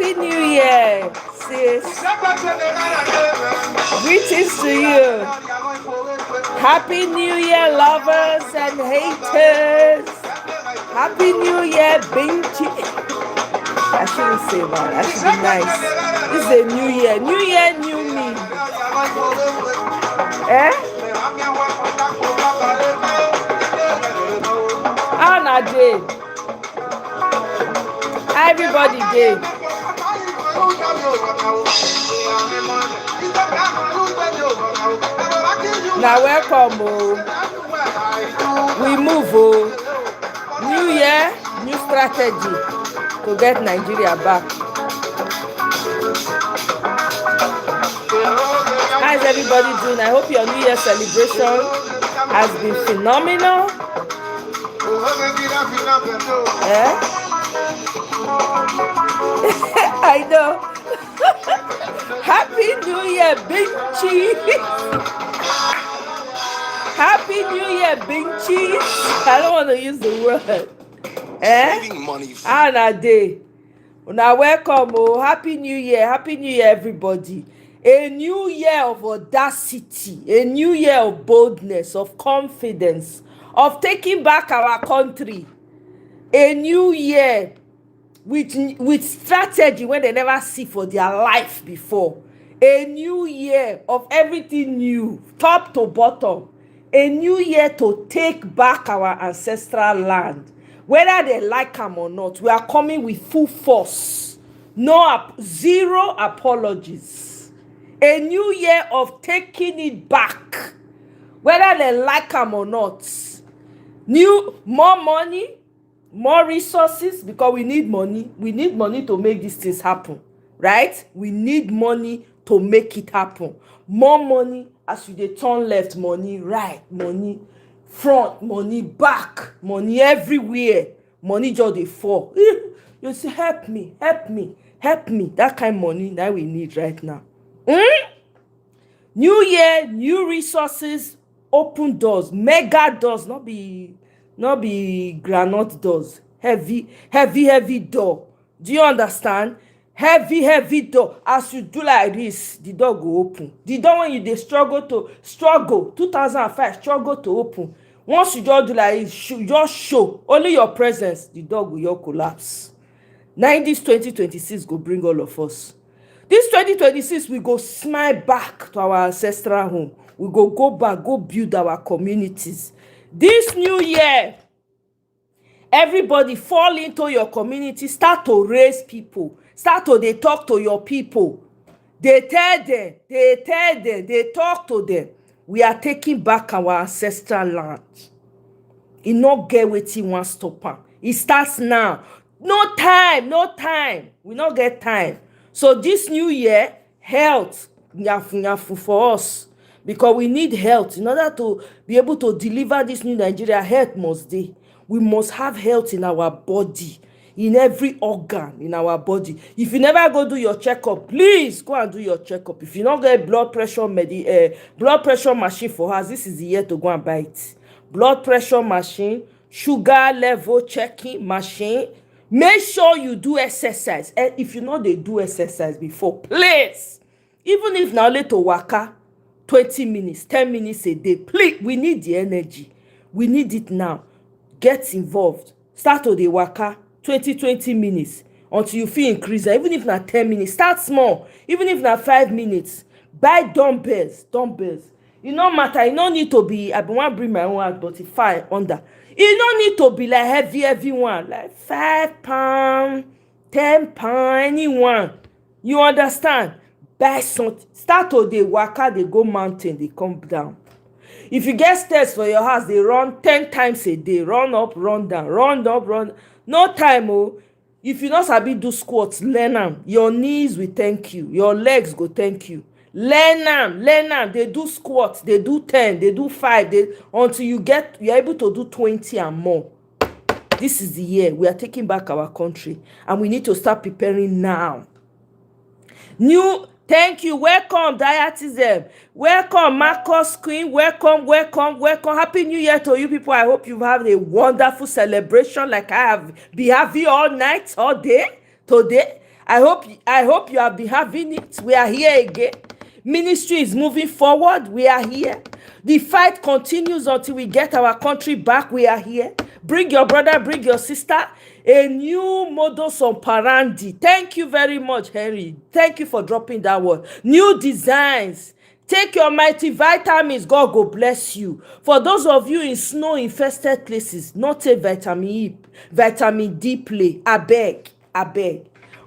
Happy New Year, sis. Greetings to you. Happy New Year, lovers and haters. Happy New Year, Binti. I shouldn't say that. I should be nice. This is a new year. New year, new me. Eh? How na day? Everybody day. Now welcome, oh. We move, oh. New year, new strategy to get Nigeria back. How is everybody doing? I hope your New Year celebration has been phenomenal. Eh? I know. Happy New Year, Binchi. Happy New Year, Binchi. I don't want to use the word. Eh? Anna day. Now welcome, oh. Happy New Year. Happy New Year, everybody. A new year of audacity, a new year of boldness, of confidence, of taking back our country. A new year with strategy when they never see for their life before. A new year of everything new, top to bottom. A new year to take back our ancestral land. Whether they like them or not, we are coming with full force. Zero apologies. A new year of taking it back. Whether they like them or not. more money, more resources, because we need money. We need money to make these things happen, right? We need money to make it happen. More money as you dey turn left, money right, money front, money back, money everywhere. Money just dey fall. You say, help me, help me, help me. That kind of money that we need right now. New year, new resources, open doors, mega doors, not be groundnut doors. Heavy door. Do you understand? Heavy door. As you do like this, the door go open. The door when you dey struggle 2005 struggle to open. Once you just do like this, just show only your presence, the door go just collapse. Now this 2026 go bring all of us. This 2026 we go smile back to our ancestral home. We go back, go build our communities. This new year, everybody fall into your community, start to raise people, start to dey talk to your people. They tell them, they talk to them. We are taking back our ancestral land. E no get wetin wan stop am. E starts now. No time. We no get time. So this new year, health, nyafu for us. Because we need health. In order to be able to deliver this new Nigeria, health must dey. We must have health in our body, in every organ in our body. If you never go do your checkup, please go and do your checkup. If you don't get blood pressure machine for us, this is the year to go and buy it. Blood pressure machine, sugar level checking machine. Make sure you do exercise. And if you know they do exercise before, please, even if na only to waka 20 minutes, 10 minutes a day, please, we need the energy. We need it now. Get involved. Start to the waka 20 minutes until you feel increase. Even if na 10 minutes, start small. Even if na 5 minutes, buy dumbbells. E no matter. E no need to be, I want to bring my own out, but if I under, e no need to be like heavy one, like 5 pounds, 10 pounds, anyone. You understand? Buy something. Start to the waka, they go mountain, they come down. If you get stairs for your house, they run 10 times a day. Run up, run down, run up, run. No time, oh. If you not sabi do squats, learn them. Your knees will thank you. Your legs go thank you. Learn them. They do squats, they do 10, they do 5, until you're able to do 20 and more. This is the year we are taking back our country, and we need to start preparing now. Thank you. Welcome, Diatism. Welcome, Marcus Queen. Welcome. Happy New Year to you people. I hope you've had a wonderful celebration like I have been having all night, all day, today. I hope you have been having it. We are here again. Ministry is moving forward. We are here. The fight continues until we get our country back. We are here. Bring your brother, bring your sister. A new modus operandi. Thank you very much, Henry. Thank you for dropping that word. New designs. Take your multivitamins. God go bless you. For those of you in snow-infested places, not take vitamin D play. I beg.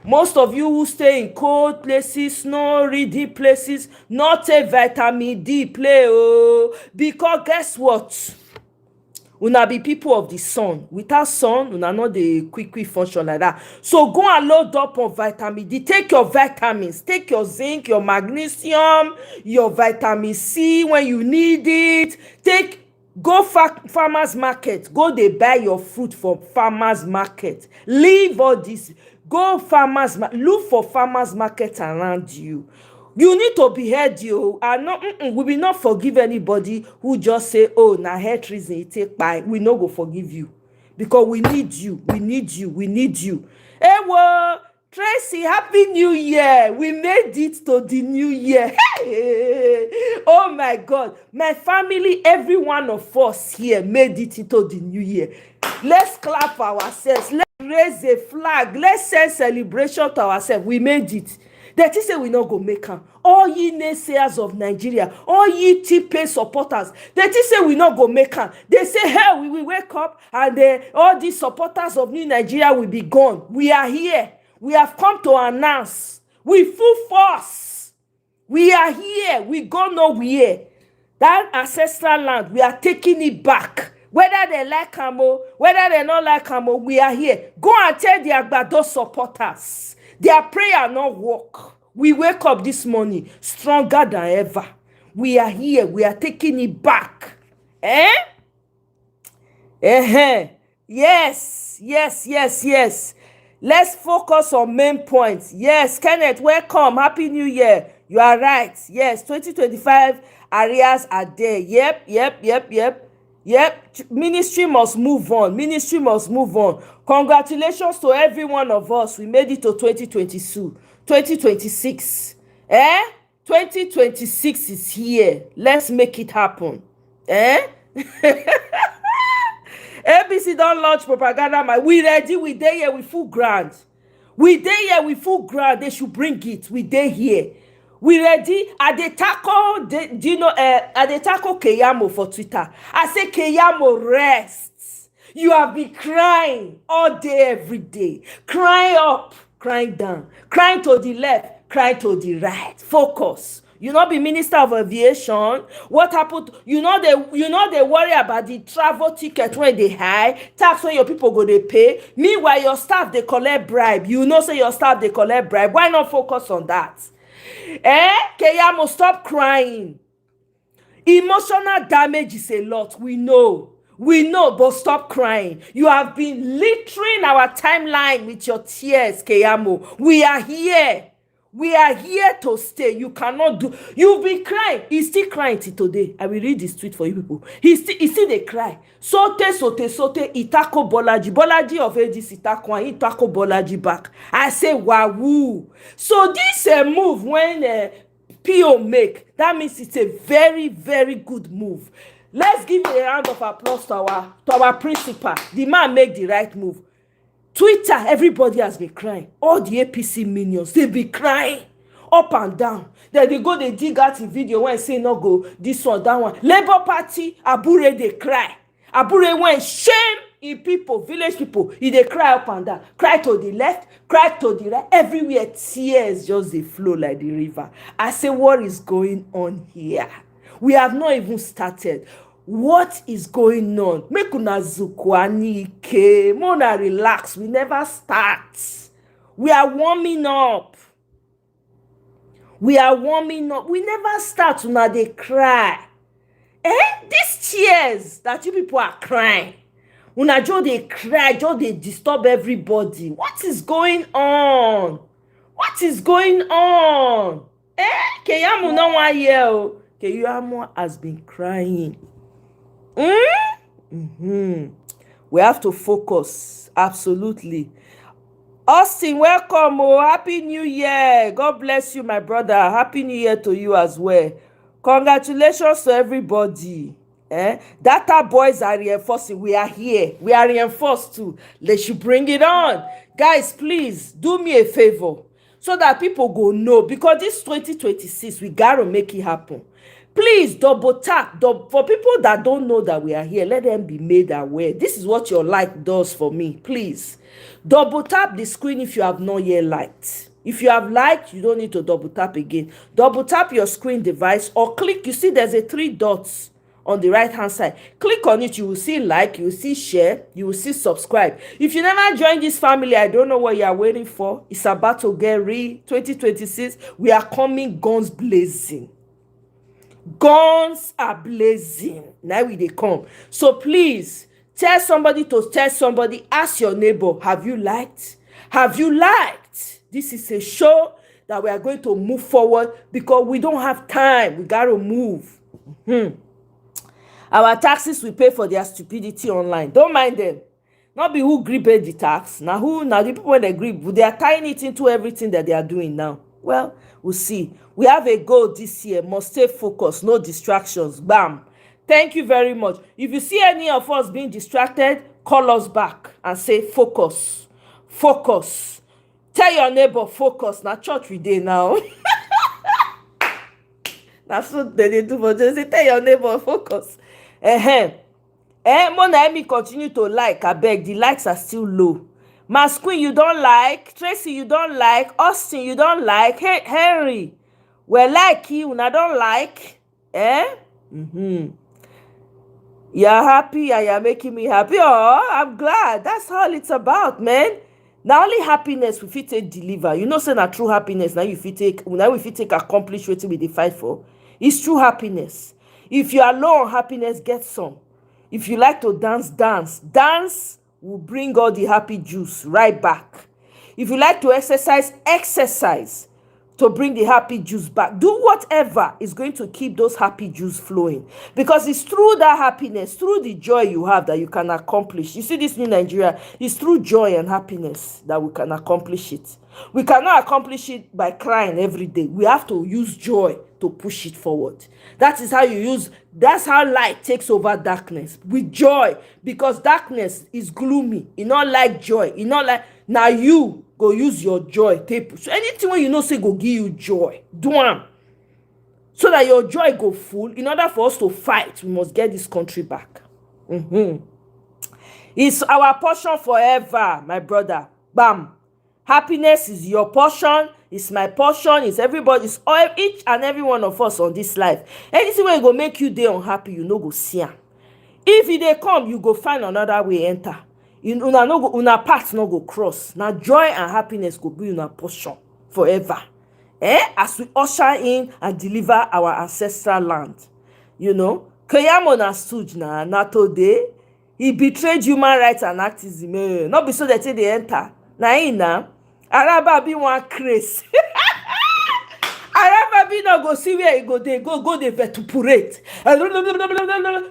Most of you who stay in cold places, snowy deep places, not take vitamin D play. Oh, because guess what? Una be people of the sun. Without sun, una not the quick function like that. So go and load up on vitamin D. Take your vitamins. Take your zinc, your magnesium, your vitamin C when you need it. Go farmers market. Go they buy your fruit from farmers market. Leave all this. Go farmers. Look for farmers market around you. You need to be heard, you. And we will not forgive anybody who just say, oh, na health reason you take by. We no go forgive you. Because we need you. Hey, well, Tracy, Happy New Year. We made it to the new year. Oh, my God. My family, every one of us here made it into the new year. Let's clap for ourselves. Let's raise a flag. Let's send celebration to ourselves. We made it. They say we not go make am. All ye naysayers of Nigeria, all ye T-Pain supporters, they say we not go make am. They say, hell, we will wake up and all these supporters of New Nigeria will be gone. We are here. We have come to announce. We full force. We are here. We go nowhere. That ancestral land, we are taking it back. Whether they like am o, whether they not like am o, we are here. Go and tell the Agbado supporters. Their prayer not work. We wake up this morning stronger than ever. We are here. We are taking it back. Yes. Let's focus on main points. Yes, Kenneth, welcome. Happy New Year. You are right. Yes, 2025 areas are there. Yep. Ministry must move on. Congratulations to every one of us. We made it to 2022, 2026. 2026 is here. Let's make it happen. ABC don launch propaganda. We ready. We dey here with full ground. They should bring it. We dey here. We ready. I dey tackle Keyamo for Twitter. I say, Keyamo, rest. You have been crying all day, every day. Crying up, crying down, crying to the left, crying to the right. Focus. You not be Minister of Aviation. What happened? You know they worry about the travel ticket when they high, tax when your people go they pay. Meanwhile, your staff they collect bribe. You know say your staff they collect bribe. Why not focus on that? Keyamo, stop crying. Emotional damage is a lot. We know, but stop crying. You have been littering our timeline with your tears, Keyamo. We are here to stay. You cannot do. You've been crying. He's still crying till today. I will read this tweet for you people. He still they cry. Sote. Itako Bolaji of AGC Itako and Itako Bolaji back. I say wahoo. So this move when PO make, that means it's a very, very good move. Let's give a round of applause to our principal. The man make the right move. Twitter, everybody has been crying. All the APC minions, they be crying up and down. Then they go, they dig out the video when I say no go, this one, that one. Labour Party, Abure, they cry. Abure went shame in people, village people. They cry up and down. Cry to the left, cry to the right. Everywhere, tears just they flow like the river. I say, what is going on here? We have not even started. What is going on? Make una zukwani ke. Mona relax. We never start. We are warming up. We never start. Una they cry. These tears that you people are crying. Una just they cry. Just they disturb everybody. What is going on? Keyamo no one here. Keyamo has been crying. We have to focus. Absolutely. Austin, welcome. Happy New Year. God bless you, my brother. Happy New Year to you as well. Congratulations to everybody. Data boys are reinforcing. We are here. We are reinforced too. They should bring it on. Guys, please do me a favor so that people go know, because this 2026 we gotta make it happen. Please double tap. For people that don't know that we are here, let them be made aware. This is what your like does for me. Please double tap the screen if you have not yet liked. If you have liked, you don't need to double tap again. Double tap your screen device or click. You see there's a 3 dots on the right hand side. Click on it. You will see like, you will see share, you will see subscribe. If you never joined this family, I don't know what you are waiting for. It's about to get real. 2026, we are coming guns blazing. Guns are blazing. Now they come. So please tell somebody to tell somebody. Ask your neighbor, have you liked? This is a show that we are going to move forward because we don't have time. We got to move. Our taxes we pay for their stupidity online. Don't mind them. Not be who gree pay the tax. Now the people when they gree, they are tying it into everything that they are doing now. Well, we'll see. We have a goal this year. Must stay focused. No distractions. Bam. Thank you very much. If you see any of us being distracted, call us back and say focus. Focus. Tell your neighbor focus. Now church we dey now. That's what they do for just say tell your neighbor focus. Mona Emi continue to like. I beg, the likes are still low. Mas Queen, you don't like. Tracy, you don't like. Austin, you don't like. Hey, Henry, well, like you, una don't like. You're happy and you're making me happy. Oh, I'm glad. That's all it's about, man. Now only happiness we fit take deliver. You know, say na true happiness. Now we fit take accomplish wetin we dey fight for. It's true happiness. If you are low on happiness, get some. If you like to dance, dance. Dance will bring all the happy juice right back. If you like to exercise, exercise to bring the happy juice back. Do whatever is going to keep those happy juice flowing, because it's through that happiness, through the joy you have, that you can accomplish. You see, this new Nigeria is through joy and happiness that we can accomplish it. We cannot accomplish it by crying every day. We have to use joy to push it forward. That's how light takes over darkness, with joy, because darkness is gloomy. You not like joy. You not like, now you go use your joy take. So anything when you know say go give you joy, do am, so that your joy go full. In order for us to fight, we must get this country back. It's our portion forever, my brother. Bam. Happiness is your portion. It's my portion. It's everybody's. Each and every one of us on this life. Anything wey go make you dey unhappy, you no go see am. If e dey come, you go find another way enter. Una path no go cross. Now joy and happiness go be una portion forever. As we usher in and deliver our ancestral land. You know, Keyamo na stooge na today. He betrayed human rights and activism. Not be so that they enter. Na Araba be one craze. Araba be no go see where he go dey vituperate.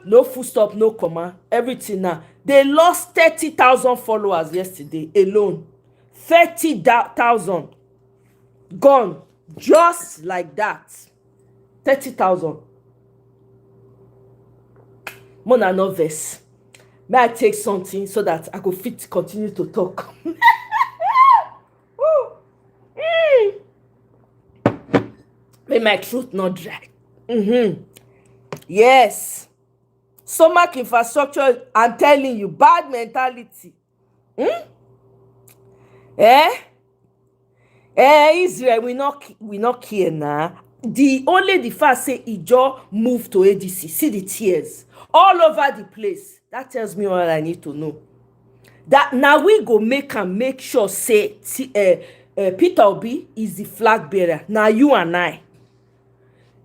No full stop, no comma. Everything now. They lost 30,000 followers yesterday alone. 30,000 gone just like that. 30,000. Mona no vex. May I take something so that I go fit continue to talk? May my throat not dry. Yes. Stomach infrastructure, I'm telling you, bad mentality. Israel, we not care now. Only the fact say Ijo moved to ADC. See the tears all over the place. That tells me all I need to know. That now we go make sure say Peter Obi is the flag bearer. Now you and I.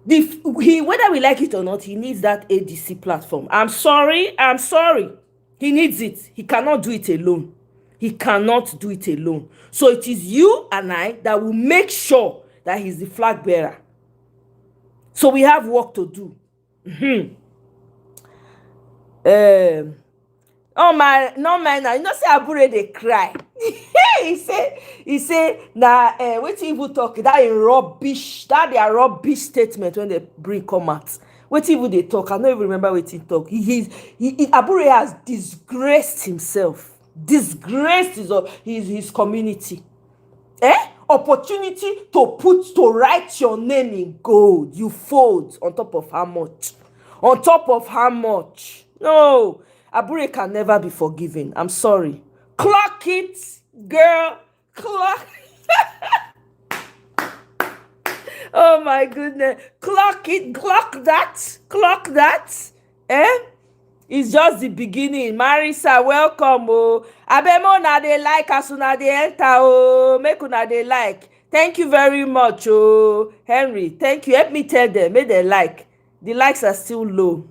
Whether we like it or not, he needs that ADC platform. I'm sorry. He needs it. He cannot do it alone. So it is you and I that will make sure that he's the flag bearer. So we have work to do. Oh my, no man, you know say Abure dey cry. he say na wetin even talk that their rubbish statement when they bring come out. Wetin even they talk, I don't even remember wetin talk. Abure has disgraced himself, disgraced his community. Opportunity to write your name in gold, you fold on top of how much? No, Abure can never be forgiven. I'm sorry. Clock it, girl. Clock. Oh my goodness. Clock it. Clock that. It's just the beginning. Marisa, welcome. Abemo na dey like as una dey enter. Make una dey like. Thank you very much. Henry, thank you. Help me tell them. Make they like. The likes are still low.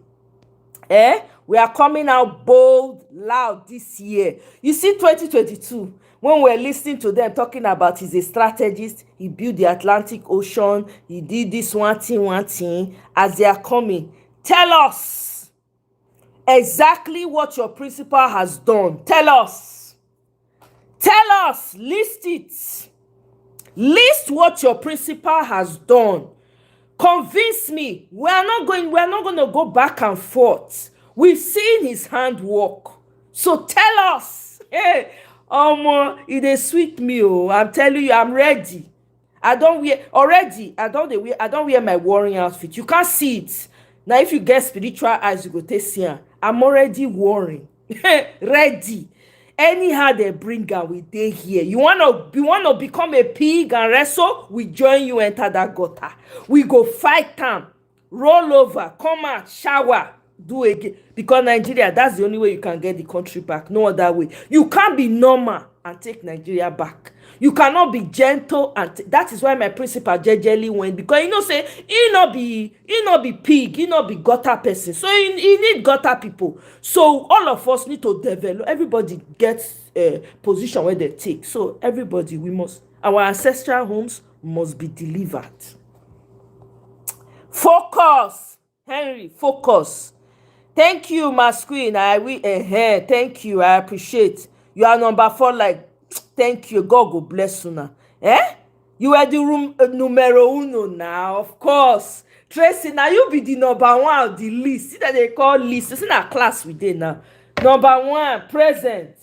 We are coming out bold, loud this year. You see 2022, when we're listening to them talking about he's a strategist, he built the Atlantic Ocean, he did this one thing. As they are coming, tell us exactly what your principal has done. Tell us, list it. List what your principal has done. Convince me. We're not going to go back and forth. We've seen his handwork. So tell us. Hey, it is sweet me. I'm telling you, I'm ready. I don't wear my warring outfit. You can't see it. Now, if you get spiritual eyes, you go take see. I'm already warring. Ready. Anyhow they bring her, we dey here. You wanna become a pig and wrestle? We join you enter that gutter. We go fight them. Roll over. Come out. Shower. do again, because Nigeria, that's the only way you can get the country back. No other way. You can't be normal and take Nigeria back. You cannot be gentle, and that is why my principal jejely went, because say he not be pig, he not be gutter person, so he need gutter people. So all of us need to develop. Everybody gets a position where they take. So everybody, our ancestral homes must be delivered. Focus, Henry, focus. Thank you, Masqueen. Thank you. I appreciate. You are number 4. Like, thank you. God go bless you now. You are the room numero uno now, of course. Tracy, now you be the number 1 of the list. See that they call list. It's in a class we did now. Number 1, present.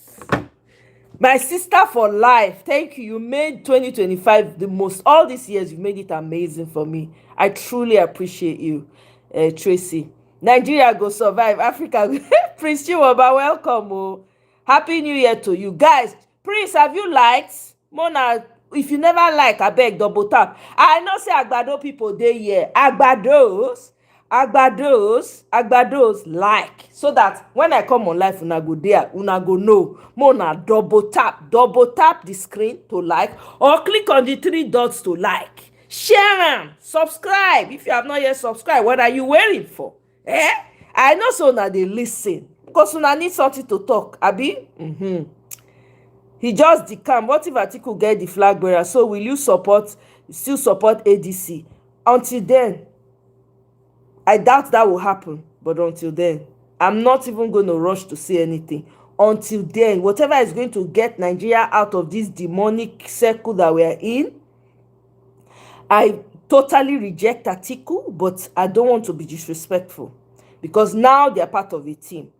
My sister for life. Thank you. You made 2025 the most. All these years, you made it amazing for me. I truly appreciate you, Tracy. Nigeria go survive. Africa. Prince Chiwaba, welcome. Oh. Happy New Year to you. Guys, Prince, have you liked? Mona, if you never like, I beg, double tap. I know say Agbado people dey here. Agbados, like, so that when I come on live, una go there, una go know. Mona, double tap the screen to like, or click on the 3 dots to like. Share them, subscribe. If you have not yet subscribed, what are you waiting for? I know so now they listen, because una need something to talk, abi. He just decam. What if Atiku get the flag bearer? So will you still support ADC? Until then, I doubt that will happen. But until then, I'm not even going to rush to say anything. Until then, whatever is going to get Nigeria out of this demonic circle that we are in, I totally reject Atiku, but I don't want to be disrespectful, because now they are part of a team.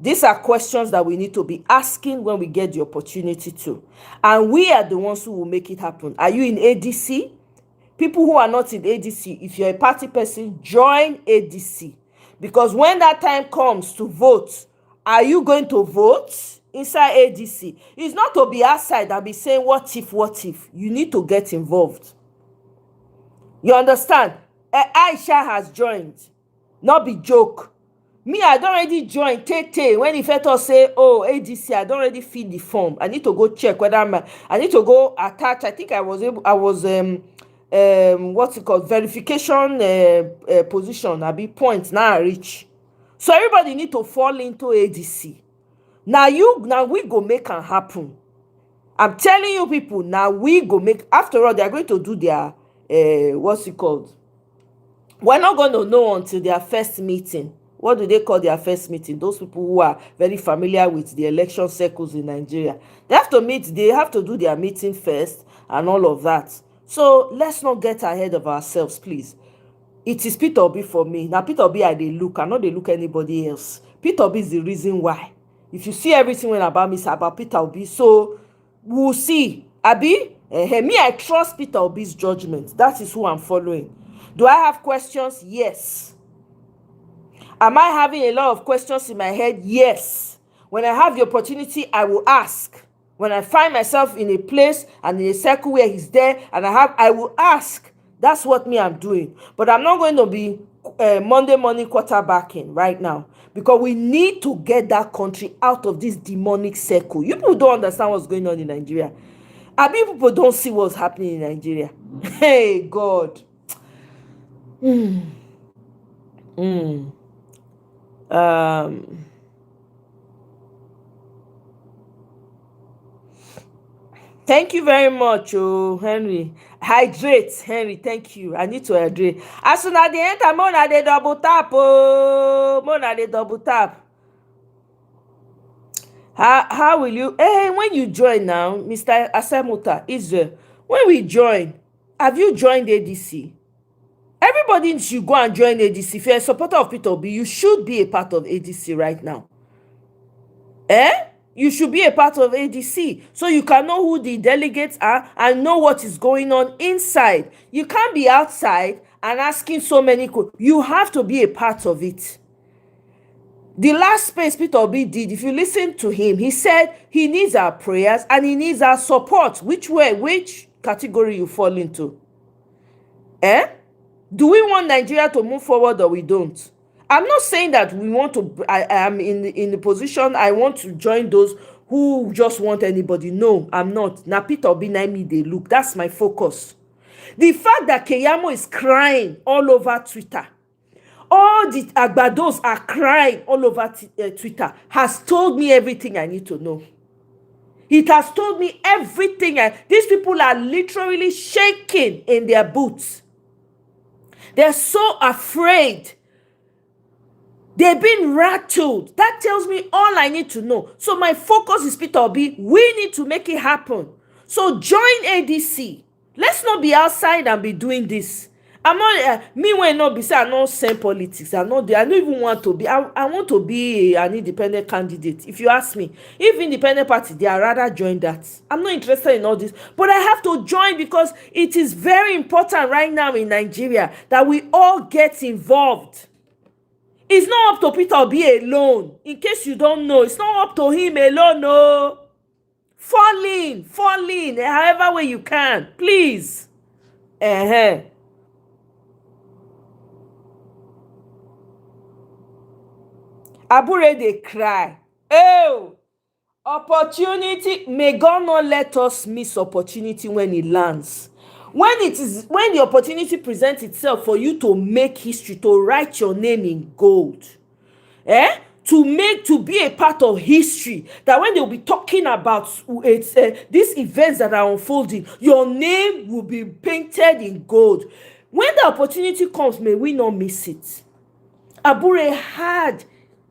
These are questions that we need to be asking when we get the opportunity to. And we are the ones who will make it happen. Are you in ADC? People who are not in ADC, if you're a party person, join ADC. Because when that time comes to vote, are you going to vote inside ADC? It's not to be outside and be saying, what if? You need to get involved. You understand? Aisha has joined. Not be joke. Me, I don't already join Tete. When he felt us say, oh, ADC, I don't already fill the form. I need to go check whether I need to go attach. I think I was what's it called? Verification position. I be points now I reach. So everybody need to fall into ADC. Now we go make it happen. I'm telling you people, now we go make, after all, they are going to do their what's it called? We're not going to know until their first meeting. What do they call their first meeting? Those people who are very familiar with the election circles in Nigeria. They have to meet, they have to do their meeting first and all of that. So let's not get ahead of ourselves, please. It is Peter Obi for me. Now Peter Obi I dey look, I no dey look anybody else. Peter Obi is the reason why. If you see everything when about me, it's about Peter Obi. So we'll see. Abi, me, I trust Peter Obi's judgment. That is who I'm following. Do I have questions? Yes. Am I having a lot of questions in my head? Yes. When I have the opportunity, I will ask. When I find myself in a place and in a circle where he's there, and I will ask. That's what I'm doing. But I'm not going to be Monday morning quarterbacking right now, because we need to get that country out of this demonic circle. You people don't understand what's going on in Nigeria. People don't see what's happening in Nigeria. Hey, God. Thank you very much, Henry. Hydrate, Henry. Thank you. I need to hydrate. As soon as they enter, Mona they double tap. Mona they double tap. How will you? Hey, when you join now, Mr. Asemuta, Israel, when we join, have you joined ADC? Everybody should go and join ADC. If you're a supporter of Peter Obi, you should be a part of ADC right now. You should be a part of ADC so you can know who the delegates are and know what is going on inside. You can't be outside and asking so many questions. You have to be a part of it. The last space Peter Obi did, if you listen to him, he said he needs our prayers and he needs our support. Which category you fall into? Do we want Nigeria to move forward or we don't? I'm not saying that we want to, I am in the position, I want to join those who just want anybody. No, I'm not. Na Peter Obi na me they look. That's my focus. The fact that Keyamo is crying all over Twitter, all the Agbados are crying all over Twitter, has told me everything I need to know. It has told me everything. These people are literally shaking in their boots. They're so afraid. They've been rattled. That tells me all I need to know. So my focus is Peter Obi. We need to make it happen. So join ADC. Let's not be outside and be doing this. I'm not, me when not be say I don't send politics. I don't even want to be. I want to be an independent candidate. If you ask me, if independent party, they are rather join that. I'm not interested in all this. But I have to join because it is very important right now in Nigeria that we all get involved. It's not up to Peter Obi alone. In case you don't know, it's not up to him alone, no. Fall in, however way you can, please. Abure dey cry. Oh, opportunity. May God not let us miss opportunity when it lands. When the opportunity presents itself for you to make history, to write your name in gold, to be a part of history, that when they'll be talking about these events that are unfolding, your name will be painted in gold. When the opportunity comes, may we not miss it. Abure had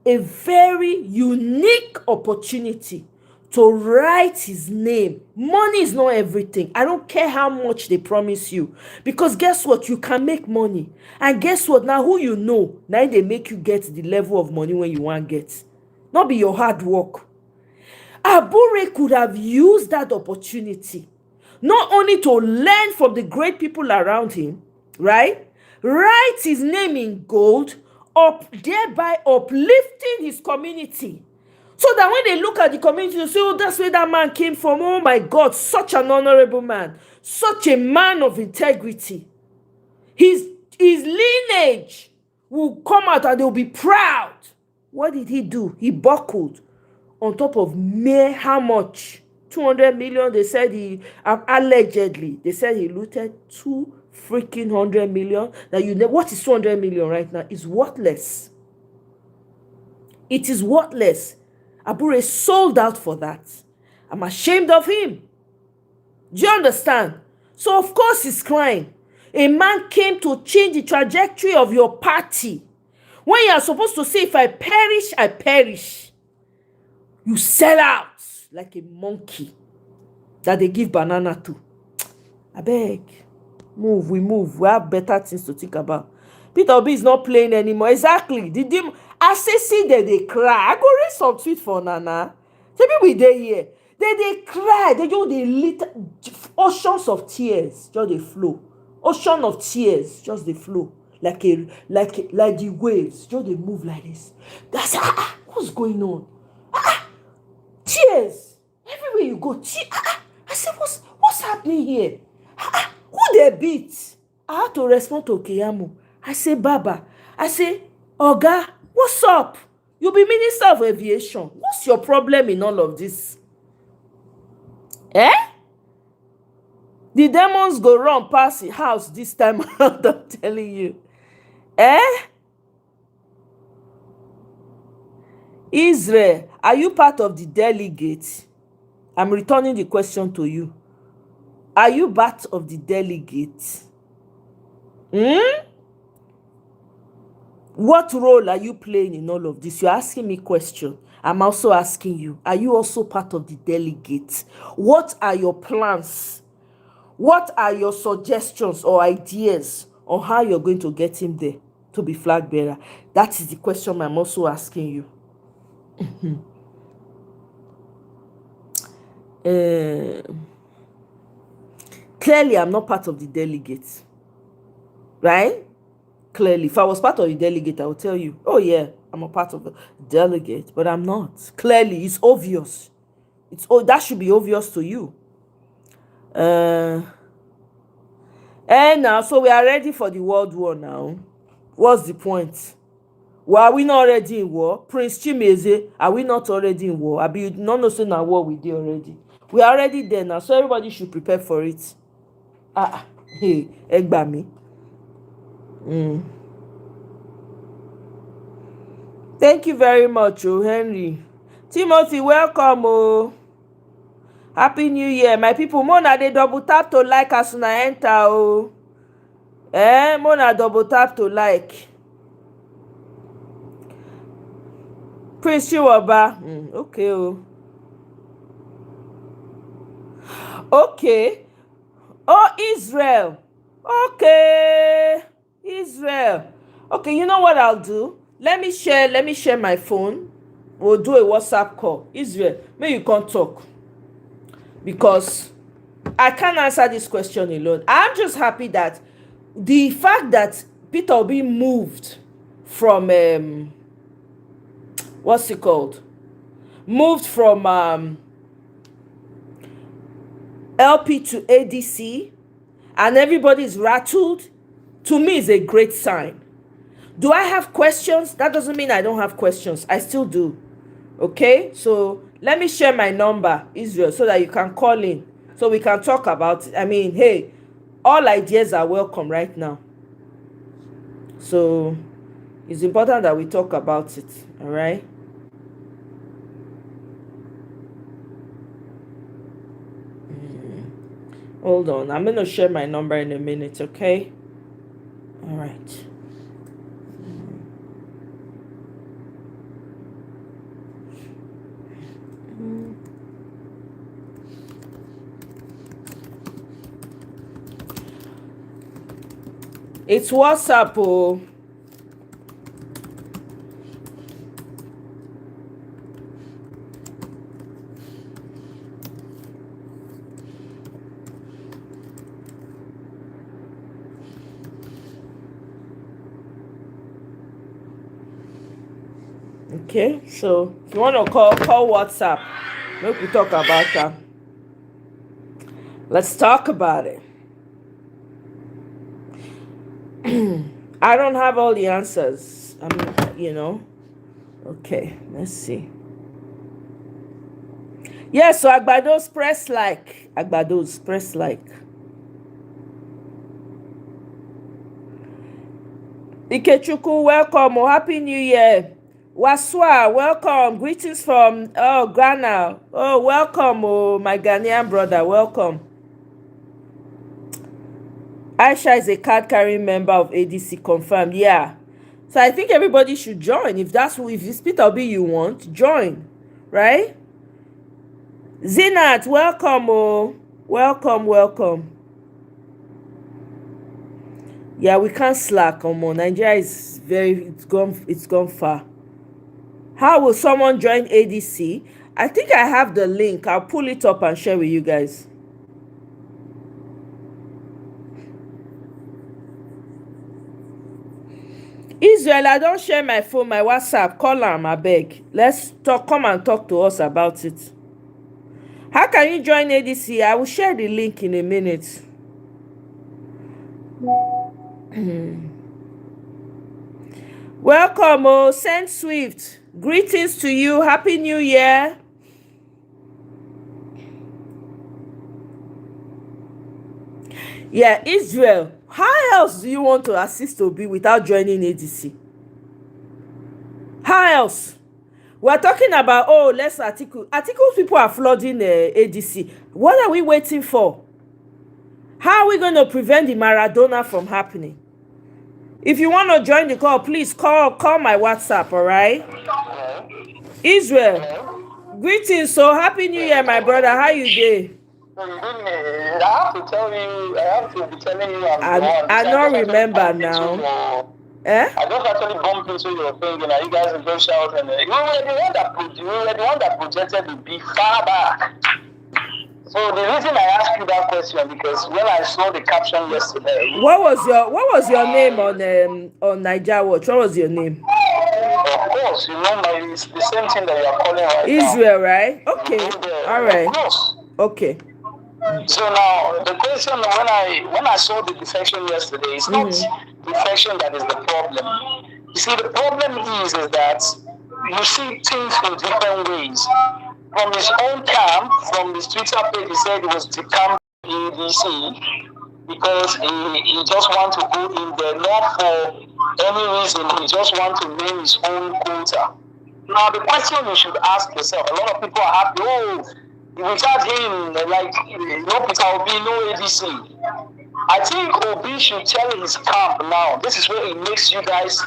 a very unique opportunity to write his name. Money is not everything. I don't care how much they promise you, because guess what, you can make money. And guess what, now who you know, now they make you get the level of money when you want get, not be your hard work. Abure could have used that opportunity not only to learn from the great people around him, right, write his name in gold, thereby uplifting his community. So that when they look at the community, they say, oh, that's where that man came from. Oh my God, such an honorable man. Such a man of integrity. His lineage will come out and they'll be proud. What did he do? He buckled on top of mere how much? 200 million. They said allegedly, they said he looted 200 million. Now what is 200 million right now? Is worthless. It is worthless. Abure sold out for that. I'm ashamed of him. Do you understand? So of course he's crying. A man came to change the trajectory of your party. When you are supposed to say, if I perish, I perish, you sell out like a monkey that they give banana to. I beg. Move, we move. We have better things to think about. Peter Obi is not playing anymore. Exactly. I say, see that they cry. I go read some tweet for Nana. Maybe we dey here. They cry. They lit oceans of tears. Just they flow. Ocean of tears. Just they flow. Like the waves. Just they move like this. That's what's going on? Tears. Everywhere you go. I said, what's happening here? Who they beat? I had to respond to Keyamo. I say, Baba. I say, Oga, what's up? You be Minister of Aviation. What's your problem in all of this? The demons go run past the house this time around, I'm telling you. Israel, are you part of the delegates? I'm returning the question to you. Are you part of the delegates? What role are you playing in all of this? You're asking me question. I'm also asking you, are you also part of the delegates? What are your plans? What are your suggestions or ideas on how you're going to get him there to be flag bearer? That is the question I'm also asking you. Clearly, I'm not part of the delegates. Right? Clearly, if I was part of the delegate, I would tell you, oh yeah, I'm a part of the delegate, but I'm not. Clearly, it's obvious. That should be obvious to you. And now, so we are ready for the World War now. What's the point? Well, are we not already in war? Prince Chimeze, are we not already in war? Abi you no know say na war we dey already. We are already there now, so everybody should prepare for it. Hey, ẹ gbà mí. Thank you very much, Henry. Timothy, welcome. Happy New Year, my people. Mona, they double tap to like as una enter. Mona double tap to like. Prince Chiwaba. Okay. Okay. Oh, Israel. Okay. Israel. Okay, you know what I'll do? Let me share my phone. We'll do a WhatsApp call. Israel, may you come talk. Because I can't answer this question alone. I'm just happy that the fact that Peter Obi moved from what's it called? Moved from LP to ADC and everybody's rattled, to me is a great sign. Do I have questions? That doesn't mean I don't have questions. I still do. Okay? So let me share my number, Israel, so that you can call in. So we can talk about it. I mean, hey, all ideas are welcome right now. So it's important that we talk about it. All right? Hold on. I'm going to share my number in a minute, okay? All right. It's WhatsApp. Okay, so if you want to call WhatsApp. Make we talk about that. Let's talk about it. I don't have all the answers. I mean, Okay, let's see. Yes, so Agbados, press like. Agbados, press like. Ikechukwu, welcome. Happy New Year. Waswa, welcome. Greetings from Ghana. Oh, welcome, my Ghanaian brother. Welcome. Aisha is a card-carrying member of ADC, confirmed. Yeah. So I think everybody should join. If it's Peter Obi you want, join. Right? Zinat, welcome. Welcome. Yeah, we can't slack. Nigeria is it's gone far. How will someone join ADC? I think I have the link. I'll pull it up and share with you guys. Israel, I don't share my phone, my WhatsApp. Call am, abeg. Let's talk. Come and talk to us about it. How can you join ADC? I will share the link in a minute. Welcome, Send Swift. Greetings to you. Happy New Year. Yeah, Israel. How else do you want to assist Obi without joining ADC? How else? We're talking about, let's article. Articles people are flooding ADC. What are we waiting for? How are we going to prevent the Maradona from happening? If you want to join the call, please call my WhatsApp, all right? Israel. Greetings. So happy New Year, my brother. How you doing? I have to be telling you I don't remember now. I just actually bumped into your thing, and you guys are just shouting. You were the one that projected the big far back. So the reason I asked you that question because when I saw the caption yesterday. What was your name on Niger Watch? What was your name? Of course, it's the same thing that you are calling right Israel, now. Right? Okay. All right. Of course. Okay. So now the question when I saw the defection yesterday, it's not defection that is the problem. You see, the problem is that you see things in different ways. From his own camp, from his Twitter page, he said it was the camp ADC because he just want to go in there, not for any reason. He just want to name his own quota. Now, the question you should ask yourself, a lot of people are happy, without him, like, no Peter Obi, no ADC. I think Obi should tell his camp now, this is where he makes you guys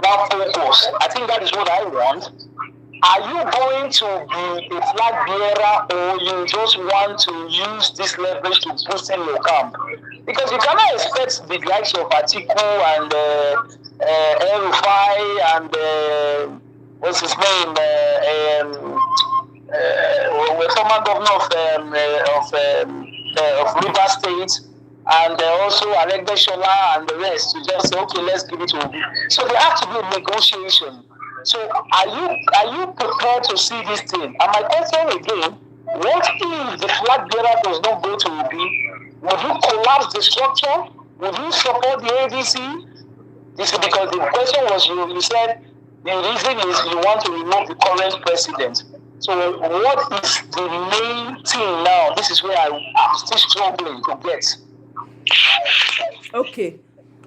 now focus. I think that is what I want. Are you going to be a flag bearer, or you just want to use this leverage to boost in your camp? Because you cannot expect the likes of Atiku and El-Rufai and what's his name, former governor of Rivers State, and also Alegbe Shola and the rest to just say, okay, let's give it to Obi. So there has to be a negotiation. So are you prepared to see this thing? And my question again, what if the flag bearer does not go to Obi? Would you collapse the structure? Would you support the ADC? This is because the question was you said the reason is you want to remove the current president. So what is the main thing now? This is where I'm still struggling to get. Okay.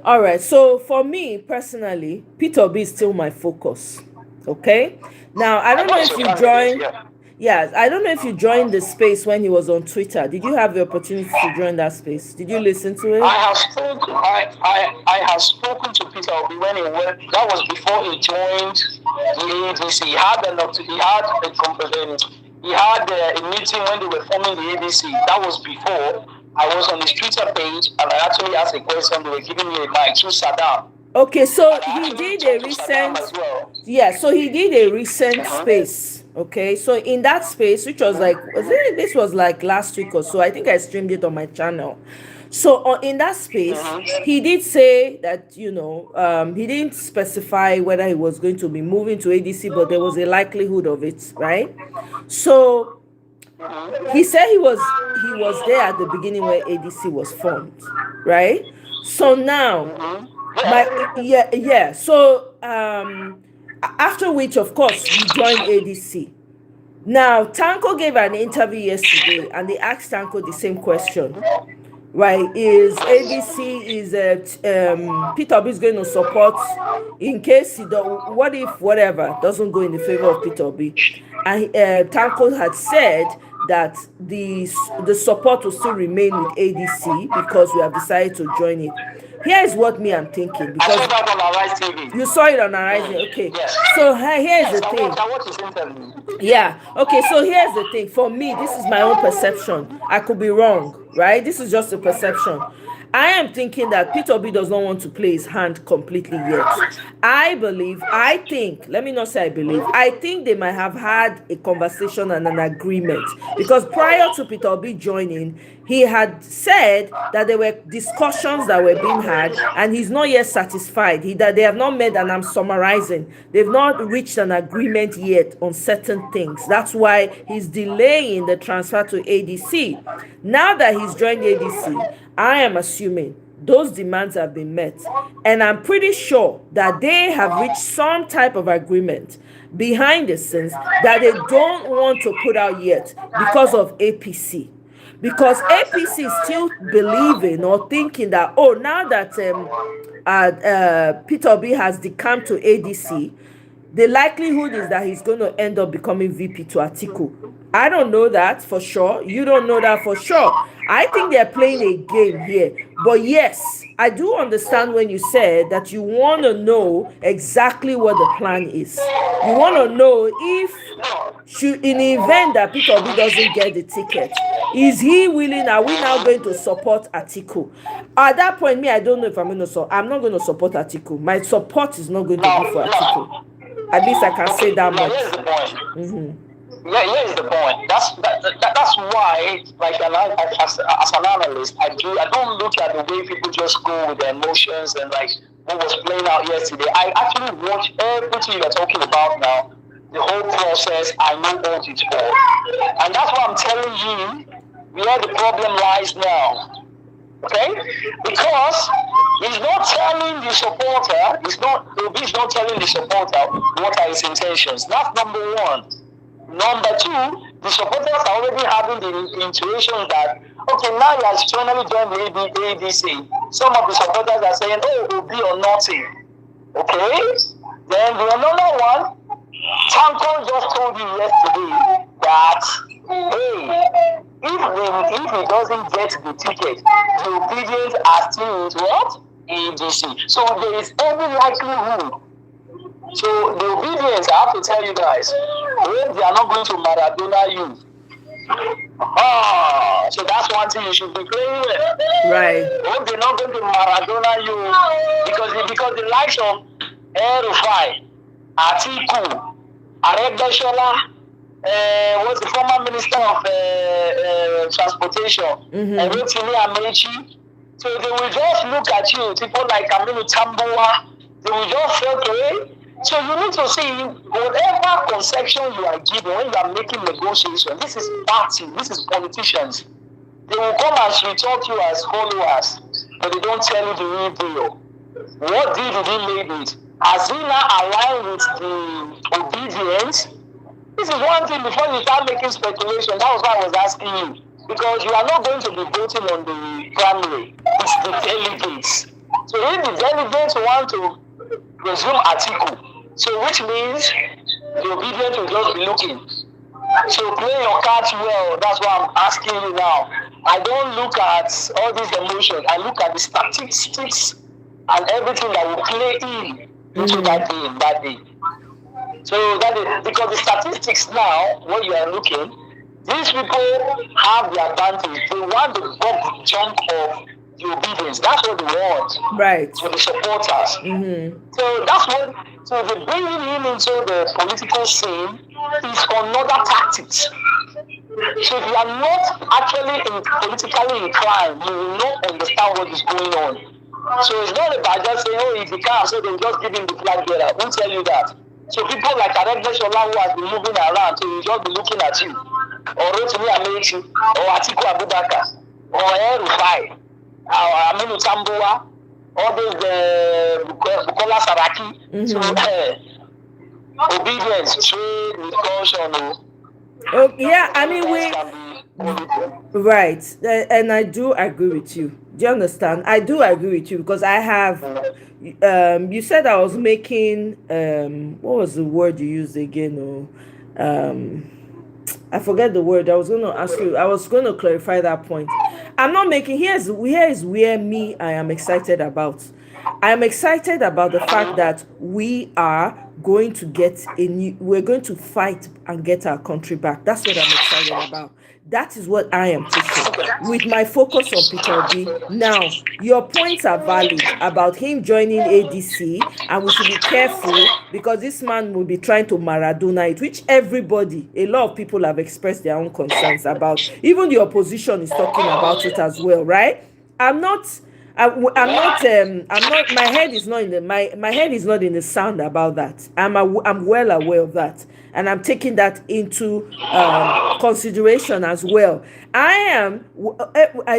All right. So for me personally, Peter B is still my focus. Okay. Now I don't know if you joined. Yes, I don't know if you joined the space when he was on Twitter. Did you have the opportunity to join that space? Did you listen to it? I have spoken. I have spoken to Peter Obi when he went. That was before he joined the ADC. He had a meeting when they were forming the ADC. That was before. I was on his Twitter page and I actually asked a question. They were giving me a mic through Saddam. Okay, so he did a recent. Yeah, so he did a recent space. Okay, so in that space, which was like, this was like last week or so. I think I streamed it on my channel. So in that space, he did say that, he didn't specify whether he was going to be moving to ADC, but there was a likelihood of it, right? So he said he was there at the beginning where ADC was formed, right? So now, So after which, of course, he joined ADC. Now, Tanko gave an interview yesterday, and they asked Tanko the same question. Right, is Peter Obi is going to support in case what if whatever doesn't go in the favor of Peter Obi? And Tanko had said that the support will still remain with ADC because we have decided to join it. Here is what I'm thinking, because I saw that on Arise TV. You saw it on Arise TV. Okay. Yes. So here's the thing. I watched his interview. Yeah. Okay. So here's the thing. For me, this is my own perception. I could be wrong, right? This is just a perception. I am thinking that Peter Obi does not want to play his hand completely yet. I think they might have had a conversation and an agreement, because prior to Peter Obi joining, he had said that there were discussions that were being had and he's not yet satisfied. That they have not met, and I'm summarizing, they've not reached an agreement yet on certain things. That's why he's delaying the transfer to ADC. Now that he's joined ADC, I am assuming those demands have been met, and I'm pretty sure that they have reached some type of agreement behind the scenes that they don't want to put out yet because of APC. Because APC is still believing or thinking that, now that Peter Obi has decamped to ADC, the likelihood is that he's going to end up becoming VP to Atiku. I don't know that for sure. You don't know that for sure. I think they're playing a game here. But yes, I do understand when you said that you want to know exactly what the plan is. You want to know if, in the event that Peter Obi doesn't get the ticket, is he willing? Are we now going to support Atiku? At that point, I don't know if I'm not going to support Atiku. My support is not going to be for Atiku. At least I can say that much. Here's the point. Here's the point. That's why, like, as an analyst, I don't look at the way people just go with their emotions and like what was playing out yesterday. I actually watch everything you're talking about now, the whole process. I know what it's for, and that's why I'm telling you where the problem lies now. Okay? Because he's not telling the supporter, Obi is not telling the supporter what are his intentions. That's number one. Number two, the supporters are already having the intuition that, okay, now he has finally joined the ADC. Some of the supporters are saying, oh, Obi or nothing. Okay? Then the another one, Tanko just told you yesterday that, hey, if he doesn't get the ticket, the obedience are still with what? ADC. So there is every likelihood. So the obedience, I have to tell you guys, when they are not going to Maradona you. So that's one thing you should be playing with. Right. When they're not going to Maradona you, because the likes of El-Rufai, Atiku, Aregbesola, was the former minister of transportation, and Rotimi Amechi. So they will just look at you, people like Aminu Tambuwa, they will just say, okay. So you need to see whatever conception you are given when you are making negotiation. This is party, this is politicians. They will come and sweet talk you as followers, but they don't tell you the real deal. What deal did he make it? Has he now aligned with the obedience? This is one thing before you start making speculation. That was why I was asking you. Because you are not going to be voting on the primary. It's the delegates. So if the delegates want to resume article, so which means the obedient will just be looking. So play your cards well. That's why I'm asking you now. I don't look at all these emotions. I look at the statistics and everything that will play into that game that day. So that is because the statistics now, when you are looking, these people have the advantage. They want the bulk chunk of the obedience. That's what they want. Right. For the supporters. So that's what. So the bringing him into the political scene is another tactics. So if you are not actually politically inclined, you will not understand what is going on. So it's not about just saying, oh, if he can't, so they'll just give him the flag bearer. I won't tell you that. So people like Aregbesola who has been moving around, so he'll just be looking at you. Or Rotimi Amechi, or Atiku Abubakar, or El-Rufai, or Aminu Tambuwa, all those Bukola Saraki. So obedience, trade, with caution. Oh, yeah, I mean, right, and I do agree with you. Do you understand? I do agree with you because I have, you said I was making, what was the word you used again? I forget the word. I was going to ask you, I was going to clarify that point. I'm not making, here is where I am excited about. I am excited about the fact that we are going to we're going to fight and get our country back. That's what I'm excited about. That is what I am pushing with my focus on Peter Obi. Now, your points are valid about him joining ADC, and we should be careful because this man will be trying to Maradona it, which a lot of people have expressed their own concerns about. Even the opposition is talking about it as well, right? I'm not my head is not in the my head is not in the sand about that. I'm well aware of that, and I'm taking that into consideration as well. I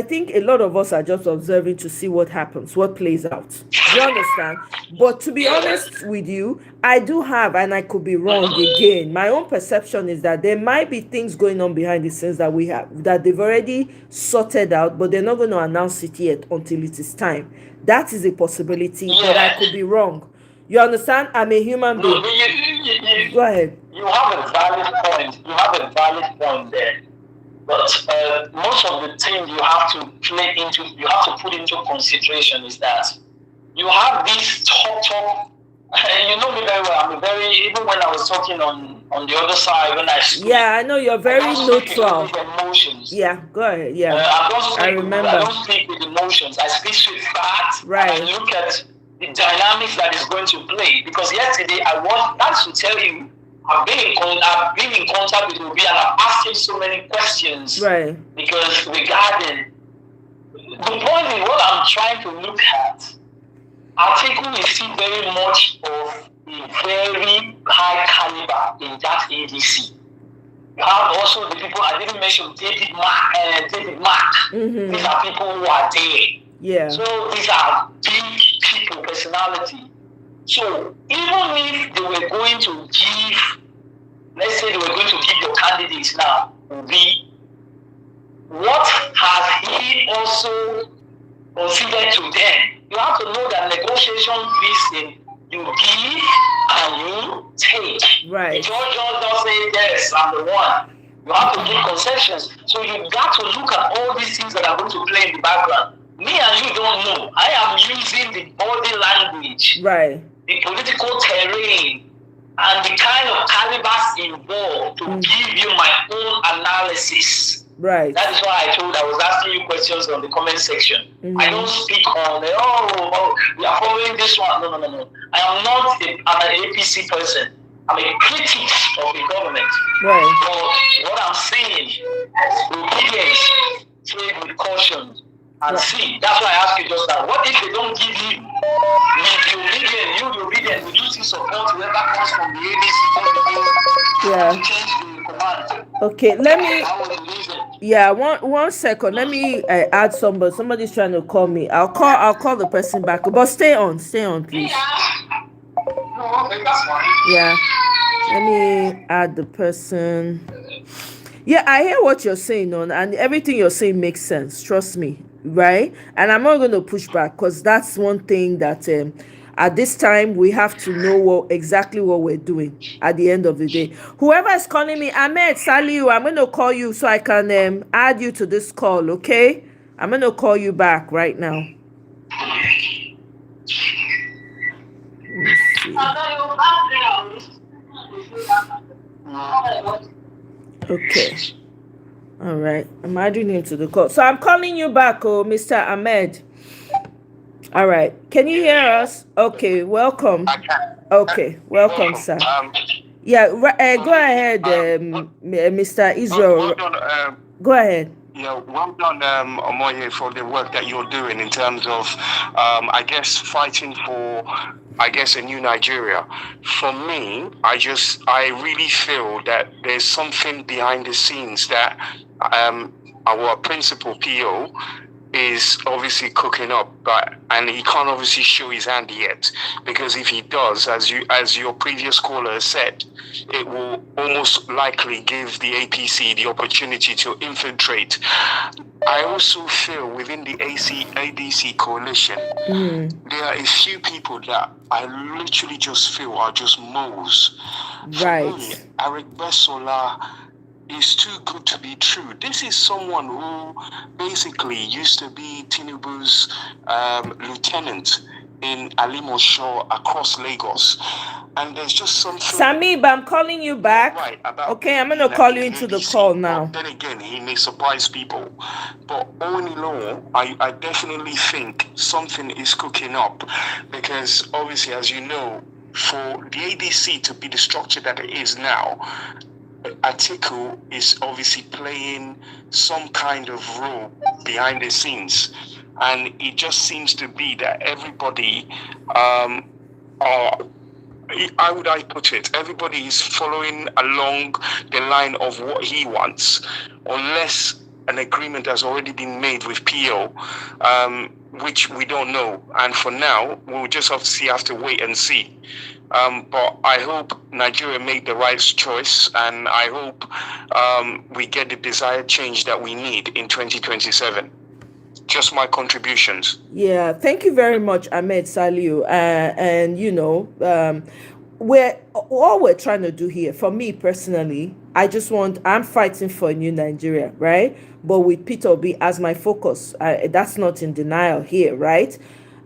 think a lot of us are just observing to see what happens, what plays out. Do you understand? But to be honest with you, I do have, and I could be wrong again, my own perception is that there might be things going on behind the scenes that we have, that they've already sorted out, but they're not going to announce it yet until it is time. That is a possibility, but I could be wrong. You understand? I'm a human being. Go ahead. You have a valid point there. But most of the things you have to put into consideration is that you have this talk. You know me very well. Even when I was talking on the other side, when I speak. Yeah, I know you're very neutral. Emotions. Yeah, go ahead. Yeah, I remember. I don't speak with emotions. I speak with facts. Right. And I look at the dynamics that is going to play. Because yesterday that's to tell you, I've been in contact with Obi and I've asked him so many questions. Right. Because regarding the point is what I'm trying to look at. Atiku is still very much of a very high caliber in that ADC. You have also the people I didn't mention, David Mark. These are people who are there. Yeah. So these are big people, personality. So even if they were going to give, let's say they were going to give your candidates now, what has he also considered to them? You have to know that negotiation is you give and you take. Right. The judge just say, yes, I'm the one. You have to give concessions. So you got to look at all these things that are going to play in the background. Me and you don't know. I am using the body language, right, the political terrain, and the kind of calibers involved to give you my own analysis. Right. That is why I was asking you questions on the comment section. I don't speak on we are following this one. No. I am not I'm an APC person. I'm a critic of the government. Right. But what I'm saying, obedience, trade with caution, and see. That's why I asked you just now. What if they don't give you? You'll be obedient. Will you see support whoever comes from the ABC? Change the command. Okay, let me. Yeah, one second. Let me add somebody. Somebody's trying to call me. I'll call the person back. But stay on, please. No, that's fine. Yeah. Let me add the person. Yeah, I hear what you're saying, and everything you're saying makes sense. Trust me, right? And I'm not going to push back because that's one thing that at this time we have to know exactly what we're doing at the end of the day. Whoever is calling me, Ahmed, Saliu, I'm going to call you so I can add you to this call, okay? I'm going to call you back right now. Okay. All right. I'm adding him to the call. So I'm calling you back, Mr. Ahmed. All right. Can you hear us? Okay. Welcome. I can. Okay. Welcome, sir. Yeah. Go ahead, Mr. Israel. Go ahead. Yeah, well done, Omoye, for the work that you're doing in terms of, I guess, fighting for, a new Nigeria. For me, I really feel that there's something behind the scenes that our principal PO is obviously cooking up, and he can't obviously show his hand yet, because if he does, as your previous caller said, it will almost likely give the APC the opportunity to infiltrate. I also feel within the ADC coalition, there are a few people that I literally just feel are just moles. Right. For me, Aregbesola is too good to be true. This is someone who basically used to be Tinubu's lieutenant in Alimosho across Lagos. And there's just something... Samib, I'm calling you back. Right, okay, I'm going to call you into the call now. Then again, he may surprise people. But all in all, I definitely think something is cooking up. Because obviously, as you know, for the ADC to be the structure that it is now, Atiku is obviously playing some kind of role behind the scenes, and it just seems to be that everybody, how would I put it? Everybody is following along the line of what he wants, unless an agreement has already been made with PO, which we don't know. And for now, we'll just have to wait and see. But I hope Nigeria made the right choice, and I hope we get the desired change that we need in 2027. Just my contributions. Yeah, thank you very much, Ahmed Saliu. And we're trying to do here, for me personally, I'm fighting for a new Nigeria, right? But with Peter Obi as my focus, that's not in denial here, right?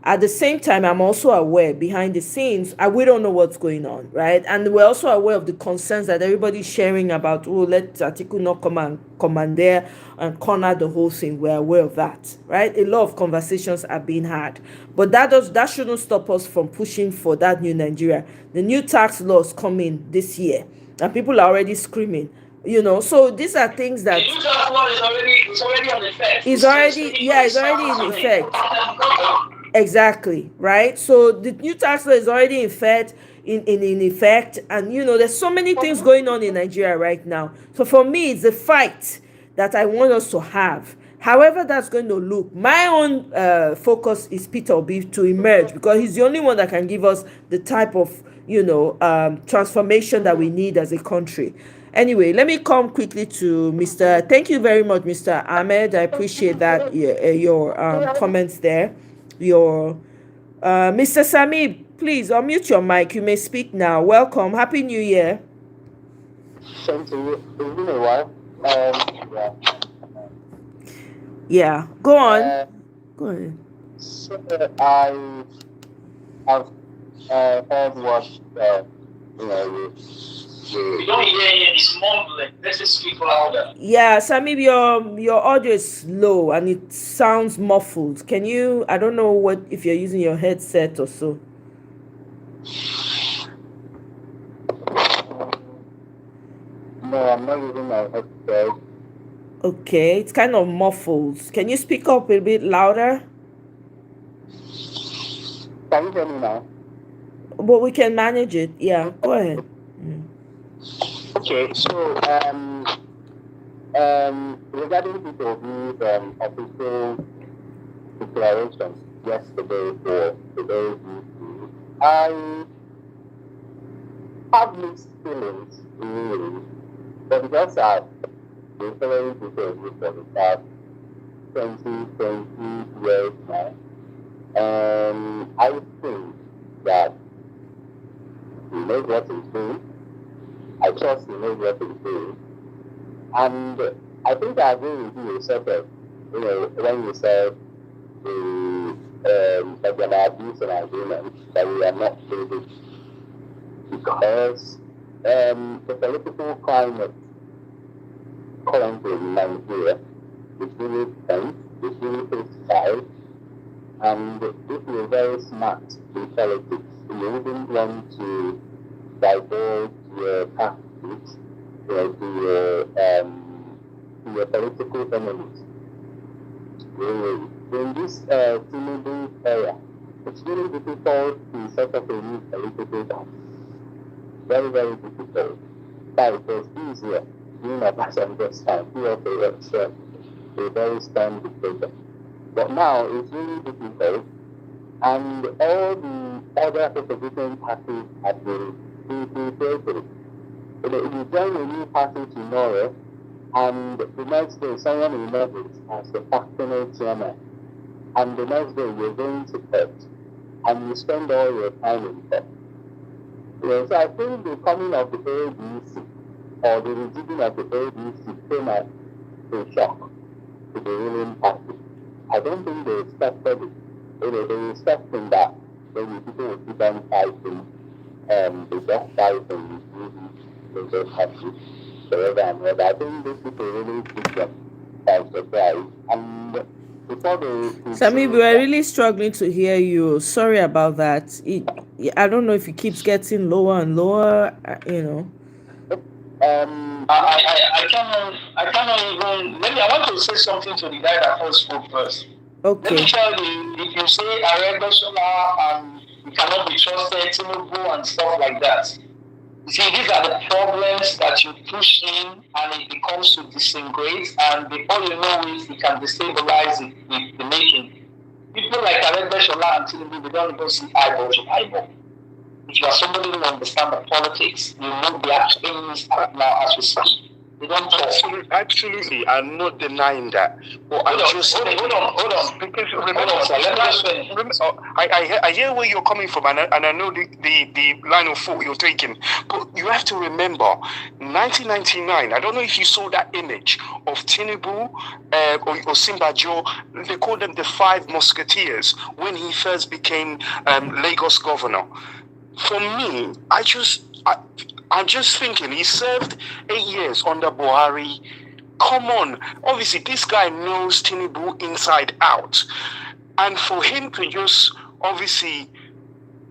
At the same time, I'm also aware behind the scenes, we don't know what's going on, right? And we're also aware of the concerns that everybody's sharing about, let Atiku not come there and corner the whole thing. We're aware of that, right? A lot of conversations are being had. But that shouldn't stop us from pushing for that new Nigeria. The new tax laws coming this year, and people are already screaming. So these are things that... The new tax law is already on effect. It's already in effect. Exactly, right? So the new tax law is already in effect. in effect. And there's so many things going on in Nigeria right now. So for me, it's a fight that I want us to have. However that's going to look, my own focus is Peter Obi to emerge, because he's the only one that can give us the type of transformation that we need as a country. Anyway, let me come quickly to Mr. Thank you very much, Mr. Ahmed. I appreciate that your comments there. Your Mr. Sami, please unmute your mic. You may speak now. Welcome. Happy New Year. Same to you. It's been a while. Yeah. Go on. Go ahead. So, I have heard what we don't hear you. It's mumbling. Let's just speak louder. Yeah, Sami, your audio is low and it sounds muffled. Can you? I don't know if you're using your headset or so. No, I'm not using my headset. Okay, it's kind of muffled. Can you speak up a bit louder? Can you hear me now? But we can manage it. Yeah, go ahead. Okay, so regarding people whose official declaration yesterday for today's meeting, I have mixed feelings really, but because I've been following people for the past 20 years now, I think that he knows what he's doing. I trust he knows what he's doing. And I think I agree with you, sort of, when you said that there are abuse and agreement that we are not able, because the political climate currently in Nigeria is really tense, is really hostile, and if you're very smart in politics, you wouldn't want to divulge your tactics to your political enemies. Really, in this Tinubu era, it's really difficult to set up a new political party. Very, very difficult. But it was easier during Obasanjo's time. He was a very strong dictator. But now it's really difficult, and all the other opposition parties have been infiltrated. You join a new party tomorrow, and the next day someone emerges as the factional chairman, and the next day you're going to court, and you spend all your time in court. So I think the coming of the ADC, or the rejigging of the ADC, came as a shock to the ruling party. I don't think they expected it. They were expecting that maybe people would keep on fighting, the dog fighting, they just have to forever and ever. I think these people really took them by surprise. And before they... Sami, we are really struggling to hear you. Sorry about that. I don't know if it keeps getting lower and lower, I cannot even. I want to say something to the guy that first spoke first. Okay. Let me tell you, if you say Aregbesola and you cannot be trusted, Tinubu and stuff like that. You see, these are the problems that you push in and it becomes to disintegrate, and before you know it, it can destabilize the nation. People like Aregbesola and Tinubu, they don't even see eyeball to eyeball. If you are somebody who understands the politics, you know the actual enemies right now as we speak. They don't talk. Absolutely, I'm not denying that. But hold on. Because I hear where you're coming from, and I know the line of thought you're taking. But you have to remember, 1999. I don't know if you saw that image of Tinubu or Simbajo. They called them the Five Musketeers when he first became Lagos governor. For me, I'm just thinking, he served 8 years under Buhari. Come on. Obviously, this guy knows Tinubu inside out. And for him to just, obviously,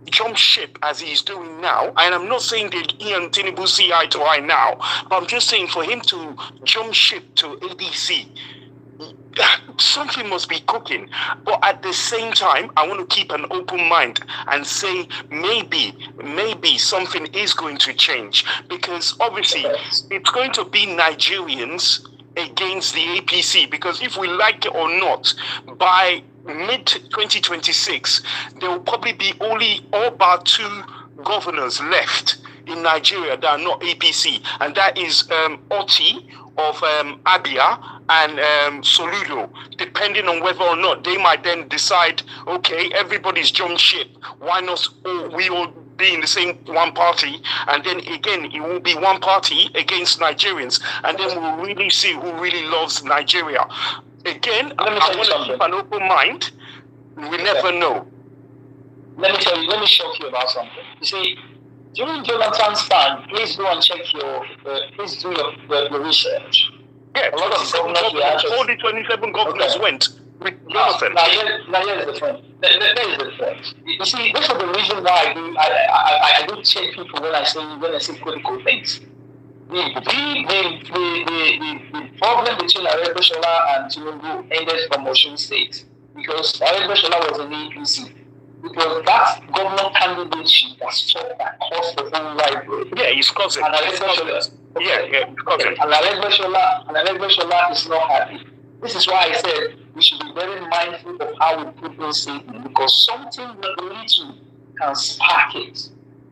jump ship as he's doing now, and I'm not saying that he and Tinubu see eye to eye now, but I'm just saying for him to jump ship to ADC, something must be cooking. But at the same time, I want to keep an open mind and say maybe something is going to change, because obviously it's going to be Nigerians against the APC, because if we like it or not, by mid 2026 there will probably be only all about 2 governors left in Nigeria that are not APC, and that is Oti of Abia and Soludo. Depending on whether or not they might then decide, okay, everybody's jumped ship, why not we all be in the same one party, and then again it will be one party against Nigerians, and then we'll really see who really loves Nigeria. Again, I want to keep an open mind. We never know. Let me shock you about something. You see, during Jonathan's time, please go and check please do your research. Yeah, a lot of governors were actually... all the 27 governors went with Jonathan. Now here's the point. There is the point. You see, this is the reason why I do check people when I say critical things. The problem between Aregbesola and Tinubu ended from Osun State, because Aregbesola was in the APC. It was that government candidacy that caused the whole rivalry. Yeah, his cousin. And Aregbesola, his cousin. And Aregbesola is not happy. This is why I said we should be very mindful of how we put those statements, because something little can spark it.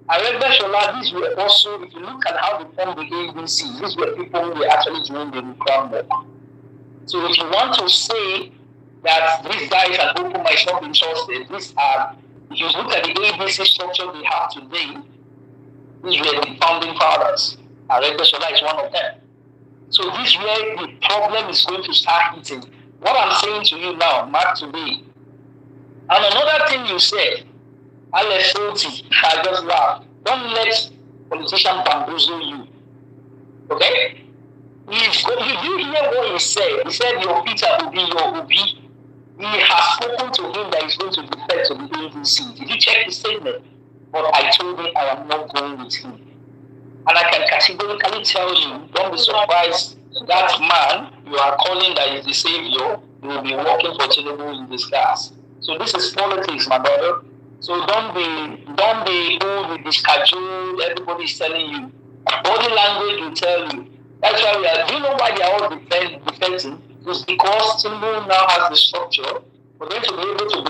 Aregbesola, these were also, if you look at how they formed the ABC, these were people who were actually doing the groundwork. So if you want to say that these guys at Okuma is not being trusted, these are, if you look at the ABC structure they have today, these were the founding fathers. Aregbesola is one of them. So this is where the problem is going to start hitting. What I'm saying to you now, Mark, today, and another thing you said, Alex Oti, I just laughed. Don't let politicians bamboozle you. Okay? If you hear what he said, he said your Peter will be your Obi. He has spoken to him that he's going to defect to the ADC. Did you check the statement? But I told him I am not going with him. And I can categorically tell you, don't be surprised, that man you are calling that is the savior, you will be working for Tinubu in disguise. So this is politics, my brother. So don't be old with this cajole, everybody is telling you. Body language will tell you. That's why do you know why they are all defending? It's because Tinubu now has the structure for them to be able to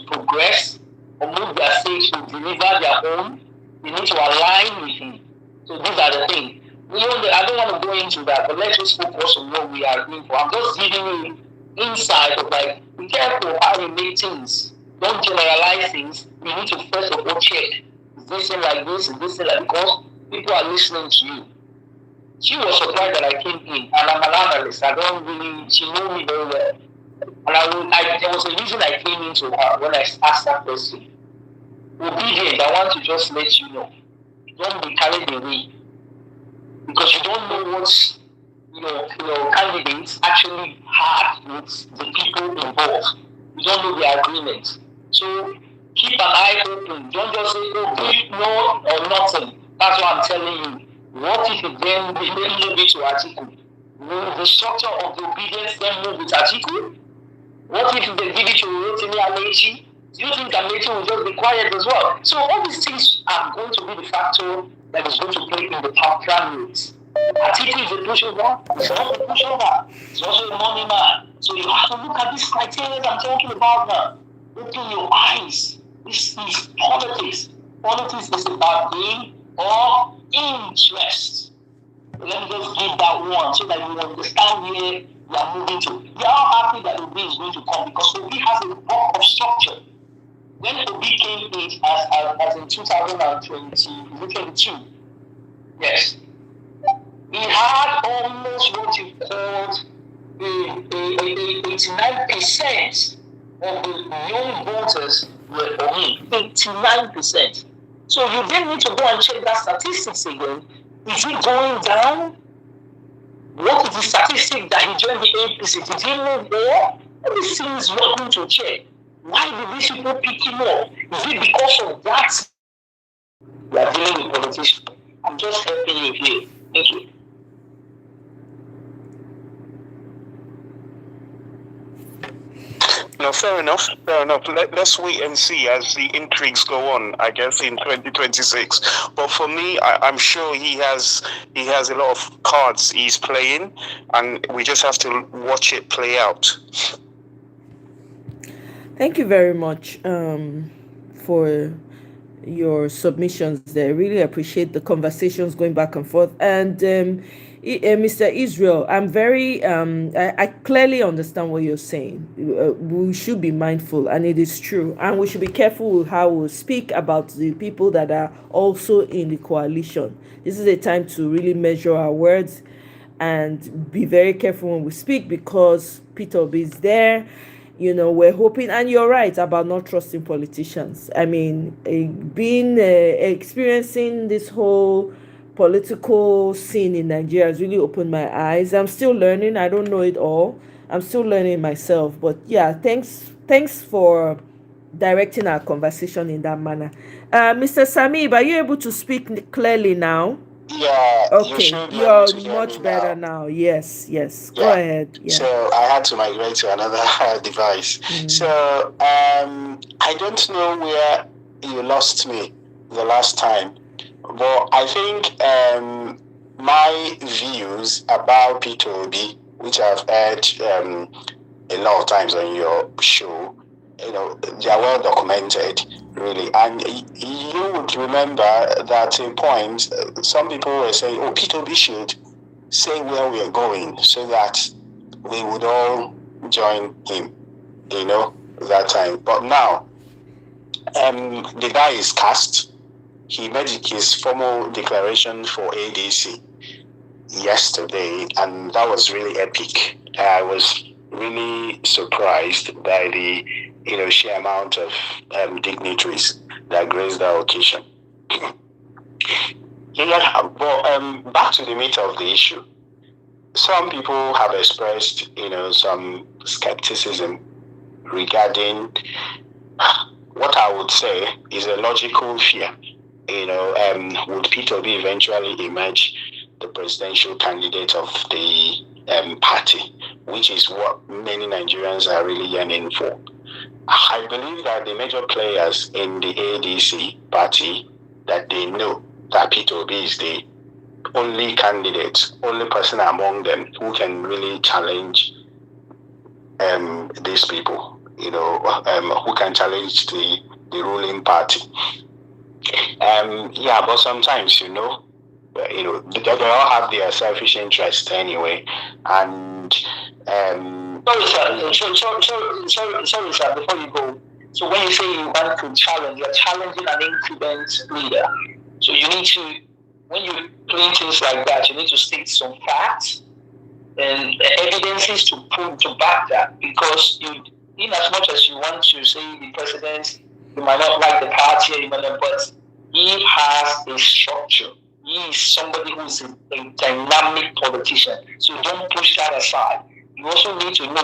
progress or move their stage to deliver their own. They need to align with him. So these are the things. I don't want to go into that, but let's just focus on what we are doing for. I'm just giving you insight of be careful how you make things. Don't generalize things. You need to first of all check. Is this thing like this? Is this thing like, because people are listening to you. She was surprised that I came in, and I'm an analyst. She knows me very well. And there was a reason I came into her when I asked that question. Obedient, I want to just let you know. Don't be carried away. Because you don't know what your candidates actually had with the people involved. You don't know the agreement. So keep an eye open. Don't just say, no or nothing. That's what I'm telling you. What if it then move it to Atiku? Will the structure of the obedience then move with Atiku? What if they give it to Rotimi Amechi? Do you think Amechi will just be quiet as well? So all these things are going to be the factor that is going to play in the primaries. Atiku is a pushover. It's not a pushover. It's also a money man. So you have to look at these criteria I'm talking about now. Open your eyes. This is politics. Politics is about gain or interest. Let me just give that one so that you understand where we are moving to. We are happy that Obi is going to come because Obi has a block of structure. When Obi came in as in 2022, yes, he had almost what you called 89% of the young voters were for him. 89%. So you then need to go and check that statistics again. Is it going down? What is the statistic that he joined the APC? Did he move more? All these things you are going to check. Why did these people pick him up? Is it because of that? We are dealing with politicians. I'm just helping you here. Thank you. No, fair enough. Fair enough. Let's wait and see as the intrigues go on, I guess, in 2026. But for me, I'm sure he has a lot of cards he's playing, and we just have to watch it play out. Thank you very much for your submissions there. I really appreciate the conversations going back and forth. And Mr. Israel, I'm very, I clearly understand what you're saying. We should be mindful, and it is true. And we should be careful with how we speak about the people that are also in the coalition. This is a time to really measure our words and be very careful when we speak, because Peter Obi is there. We're hoping, and you're right about not trusting politicians. I mean, experiencing this whole political scene in Nigeria has really opened my eyes. I'm still learning. I don't know it all. I'm still learning myself. But yeah, thanks for directing our conversation in that manner. Mr. Samib, are you able to speak clearly now? Yeah. Okay, you're much better now. Yes. Go ahead. Yeah. So I had to migrate to another device. So I don't know where you lost me the last time, but I think my views about P2B, which I've heard a lot of times on your show, they are well documented, really. And you would remember that at a point, some people were saying, oh, P2B should say where we are going so that we would all join him, that time. But now, the guy is cast. He made his formal declaration for ADC yesterday, and that was really epic. I was really surprised by the sheer amount of dignitaries that graced that occasion. But back to the meat of the issue. Some people have expressed, some skepticism regarding what I would say is a logical fear. Would P2B eventually emerge the presidential candidate of the party, which is what many Nigerians are really yearning for? I believe that the major players in the ADC party, that they know that P2B is the only candidate, only person among them who can really challenge these people, who can challenge the ruling party. But sometimes, they all have their selfish interest anyway, and Sorry, sir, before you go. So when you say you want to challenge, you're challenging an incumbent leader. So you need to, when you play things like that, you need to state some facts and evidences to prove, to back that. Because in as much as you want to say the president, you might not like the party, you might not, but he has a structure. He is somebody who is a dynamic politician. So don't push that aside. You also need to know,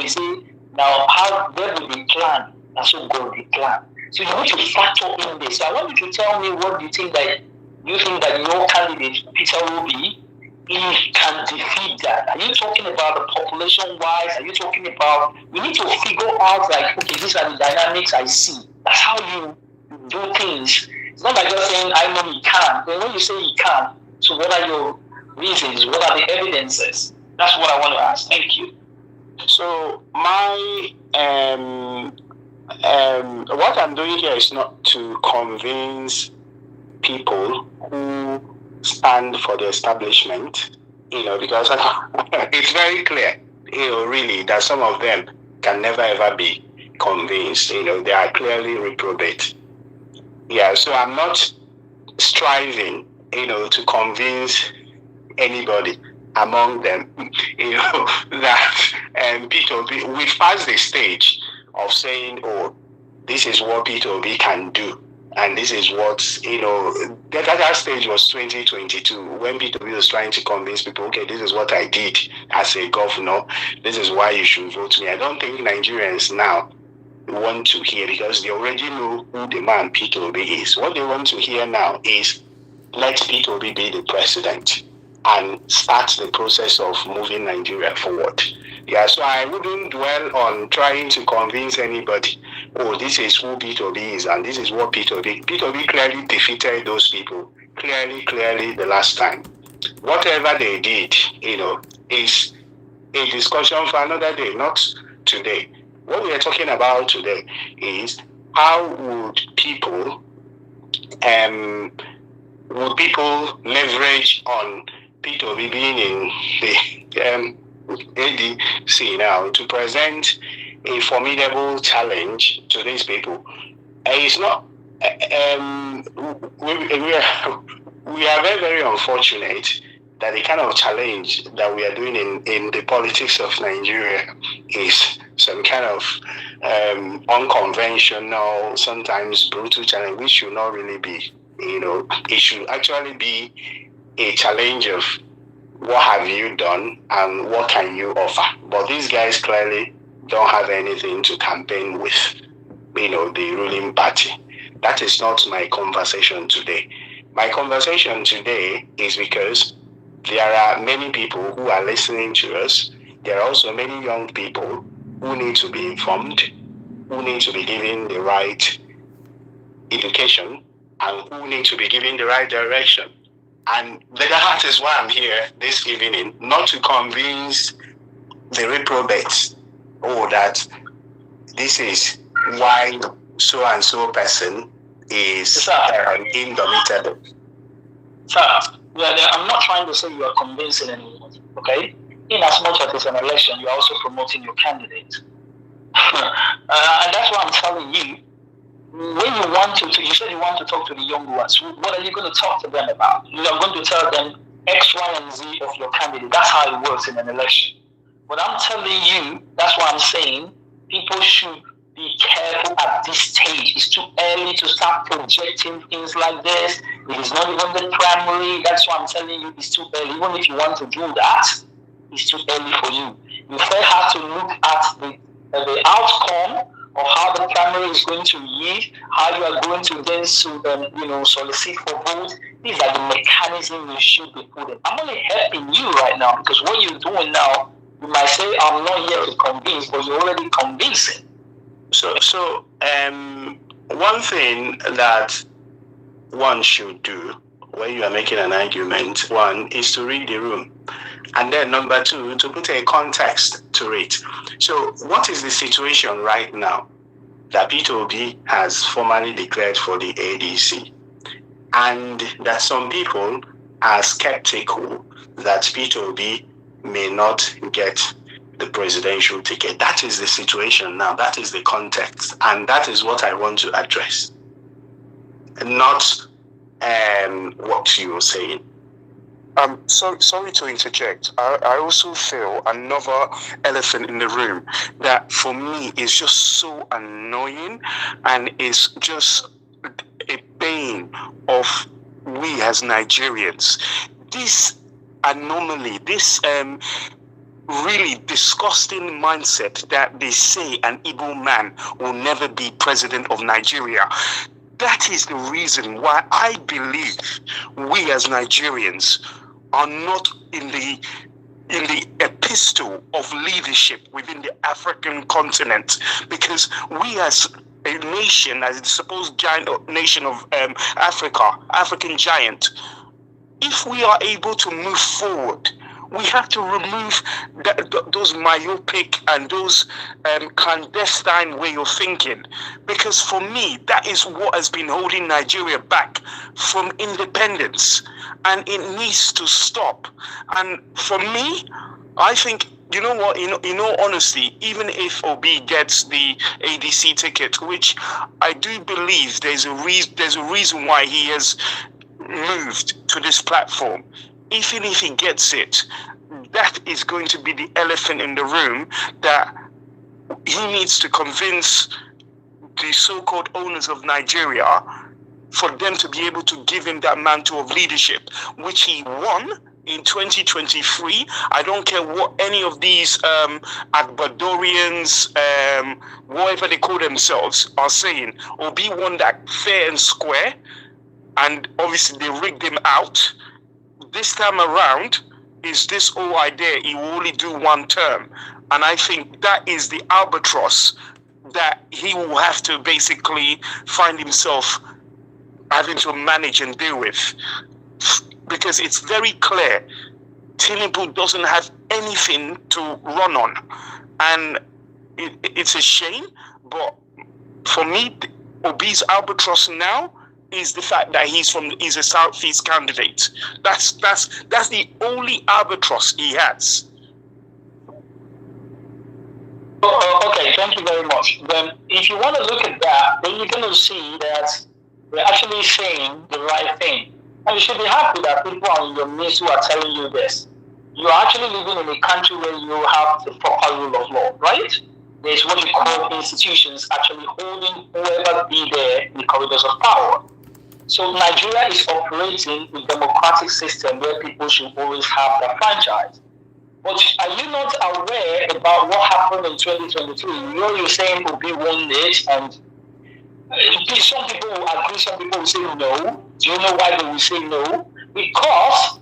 now where will the plan? And so go the plan. So you need to factor in this. So I want you to tell me what you think that your candidate, Peter Obi, he can defeat that. Are you talking about the population wise? Are you talking about, we need to figure out okay, these are the dynamics I see. That's how you do things. It's not like just saying, I know he can. Then when you say he can, so what are your reasons? What are the evidences? That's what I want to ask. Thank you. So my what I'm doing here is not to convince people who stand for the establishment, because it's very clear, really, that some of them can never ever be convinced. They are clearly reprobate. Yeah, so I'm not striving, to convince anybody among them, that P2B, we've passed the stage of saying, oh, this is what P2B can do. And this is what, that stage was 2022, when P2B was trying to convince people, okay, this is what I did as a governor. This is why you should vote me. I don't think Nigerians now want to hear, because they already know who the man P2B is. What they want to hear now is, let P2B be the president and start the process of moving Nigeria forward. Yeah, so I wouldn't dwell on trying to convince anybody, oh, this is who P2B is and this is what P2B. P2B clearly defeated those people. Clearly the last time. Whatever they did, is a discussion for another day, not today. What we are talking about today is how would people leverage on P2B being in the ADC now to present a formidable challenge to these people. It's not. We are very, very unfortunate that the kind of challenge that we are doing in the politics of Nigeria is some kind of unconventional, sometimes brutal challenge, which should not really be. It should actually be a challenge of what have you done and what can you offer. But these guys clearly don't have anything to campaign with, the ruling party. That is not my conversation today. My conversation today is because there are many people who are listening to us. There are also many young people who need to be informed, who need to be given the right education, and who need to be given the right direction. And that is why I'm here this evening, not to convince the reprobates, that this is why so-and-so person is indomitable. Sir, I'm not trying to say you are convincing anyone, okay? In as much as it's an election, you're also promoting your candidate. And that's why I'm telling you, when you want to, you said you want to talk to the young ones, what are you going to talk to them about? You are going to tell them X, Y, and Z of your candidate. That's how it works in an election. But I'm telling you, that's why I'm saying people should be careful at this stage. It's too early to start projecting things like this. It is not even the primary. That's why I'm telling you it's too early. Even if you want to do that, it's too early for you. You first have to look at the outcome of how the primary is going to yield, how you are going to then solicit for votes. These are the mechanisms you should be putting. I'm only helping you right now because what you're doing now, you might say, I'm not here to convince, but you're already convincing. So one thing that one should do when you are making an argument, one is to read the room. And then number two, to put a context to it. So what is the situation right now that P2B has formally declared for the ADC? And that some people are skeptical that P2B may not get the presidential ticket. That is the situation now. That is the context. And that is what I want to address. Not what you were saying. Sorry to interject. I also feel another elephant in the room that for me is just so annoying and is just a bane of we as Nigerians. This anomaly, this really disgusting mindset that they say an Igbo man will never be president of Nigeria. That is the reason why I believe we as Nigerians are not in the epistle of leadership within the African continent, because we as a nation, as the supposed giant nation of Africa, African giant, if we are able to move forward, we have to remove those myopic and those clandestine way of thinking. Because for me, that is what has been holding Nigeria back from independence. And it needs to stop. And for me, I think, you know what, in all honesty, even if Obi gets the ADC ticket, which I do believe there's a reason why he has moved to this platform, even if he gets it, that is going to be the elephant in the room that he needs to convince the so-called owners of Nigeria for them to be able to give him that mantle of leadership, which he won in 2023. I don't care what any of these Agbadorians, whatever they call themselves, are saying. Obi won that fair and square, and obviously they rigged him out. This time around, is this whole idea he will only do one term. And I think that is the albatross that he will have to basically find himself having to manage and deal with. Because it's very clear Tinubu doesn't have anything to run on. And it's a shame, but for me, Obi's albatross now is the fact that he's a Southeast candidate. That's the only albatross he has. Okay, thank you very much. Then, if you want to look at that, then you're going to see that we're actually saying the right thing. And you should be happy that people are in your midst who are telling you this. You're actually living in a country where you have the proper rule of law, right? There's what you call institutions actually holding whoever be there in the corridors of power. So Nigeria is operating a democratic system where people should always have their franchise. But are you not aware about what happened in 2023? You're saying Obi won it, and some people will agree, some people will say no. Do you know why they will say no? Because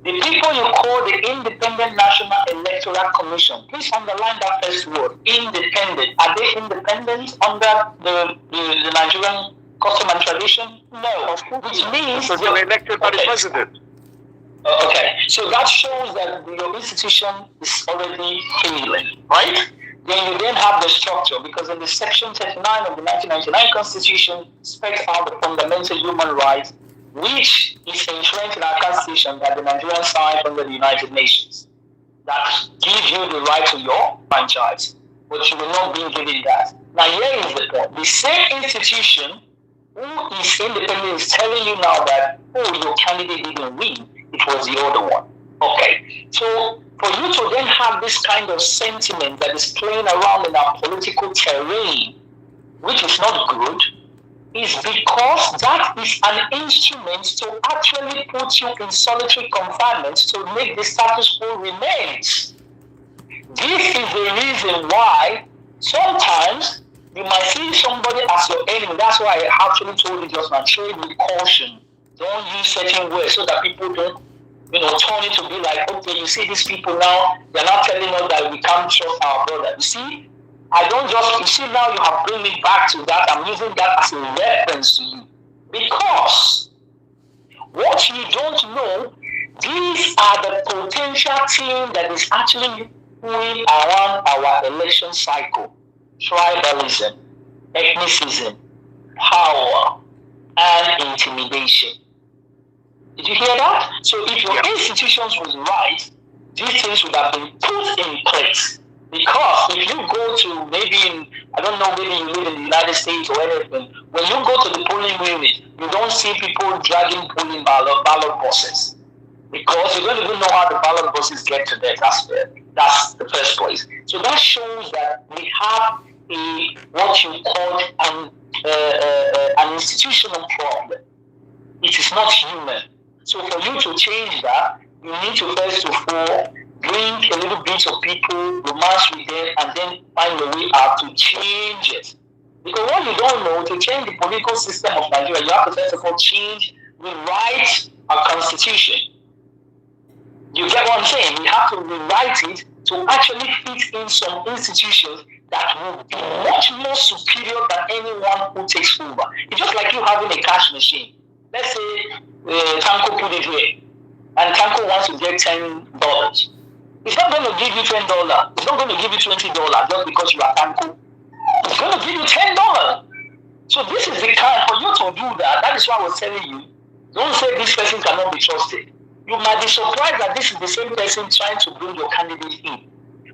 the people you call the Independent National Electoral Commission, please underline that first word, independent. Are they independent under the Nigerian custom and tradition? No. Which means they're elected by the president. Okay, so that shows that your institution is already failing, right? Then you then have the structure, because in the section 39 of the 1999 Constitution speaks out the fundamental human rights, which is entrenched in our Constitution that the Nigerian signed under the United Nations, that gives you the right to your franchise, but you will not be given that. Now here is the point. The same institution who is independent is telling you now that, oh, your candidate didn't win. It was the other one. Okay. So for you to then have this kind of sentiment that is playing around in our political terrain, which is not good, is because that is an instrument to actually put you in solitary confinement to make the status quo remains. This is the reason why sometimes you might see somebody as your enemy. That's why I actually told you just now, trade with caution. Don't use certain words so that people don't, turn it to be like, okay, you see these people now, they're not telling us that we can't trust our brother. You see, you see now you have bring me back to that. I'm using that as a reference to you. Because what you don't know, these are the potential team that is actually going around our election cycle. Tribalism, ethnicism, power, and intimidation. Did you hear that? So if your institutions was right, these things would have been put in place. Because if you go to maybe maybe you live in the United States or anything, when you go to the polling unit, you don't see people dragging polling ballot buses. Because you don't even know how the ballot buses get to there. That's the first place. So that shows that we have what you call an institutional problem. It is not human. So for you to change that, you need to first of all bring a little bit of people, romance with them, and then find a way out to change it. Because what you don't know, to change the political system of Nigeria, you have to first of all rewrite our constitution. You get what I'm saying? We have to rewrite it to actually fit in some institutions that will be much more superior than anyone who takes over. It's just like you having a cash machine. Let's say Tanko put it here, and Tanko wants to get $10. It's not going to give you $10. It's not going to give you $20 just because you are Tanko. It's going to give you $10. So this is the kind for you to do that. That is why I was telling you, don't say this person cannot be trusted. You might be surprised that this is the same person trying to bring your candidate in.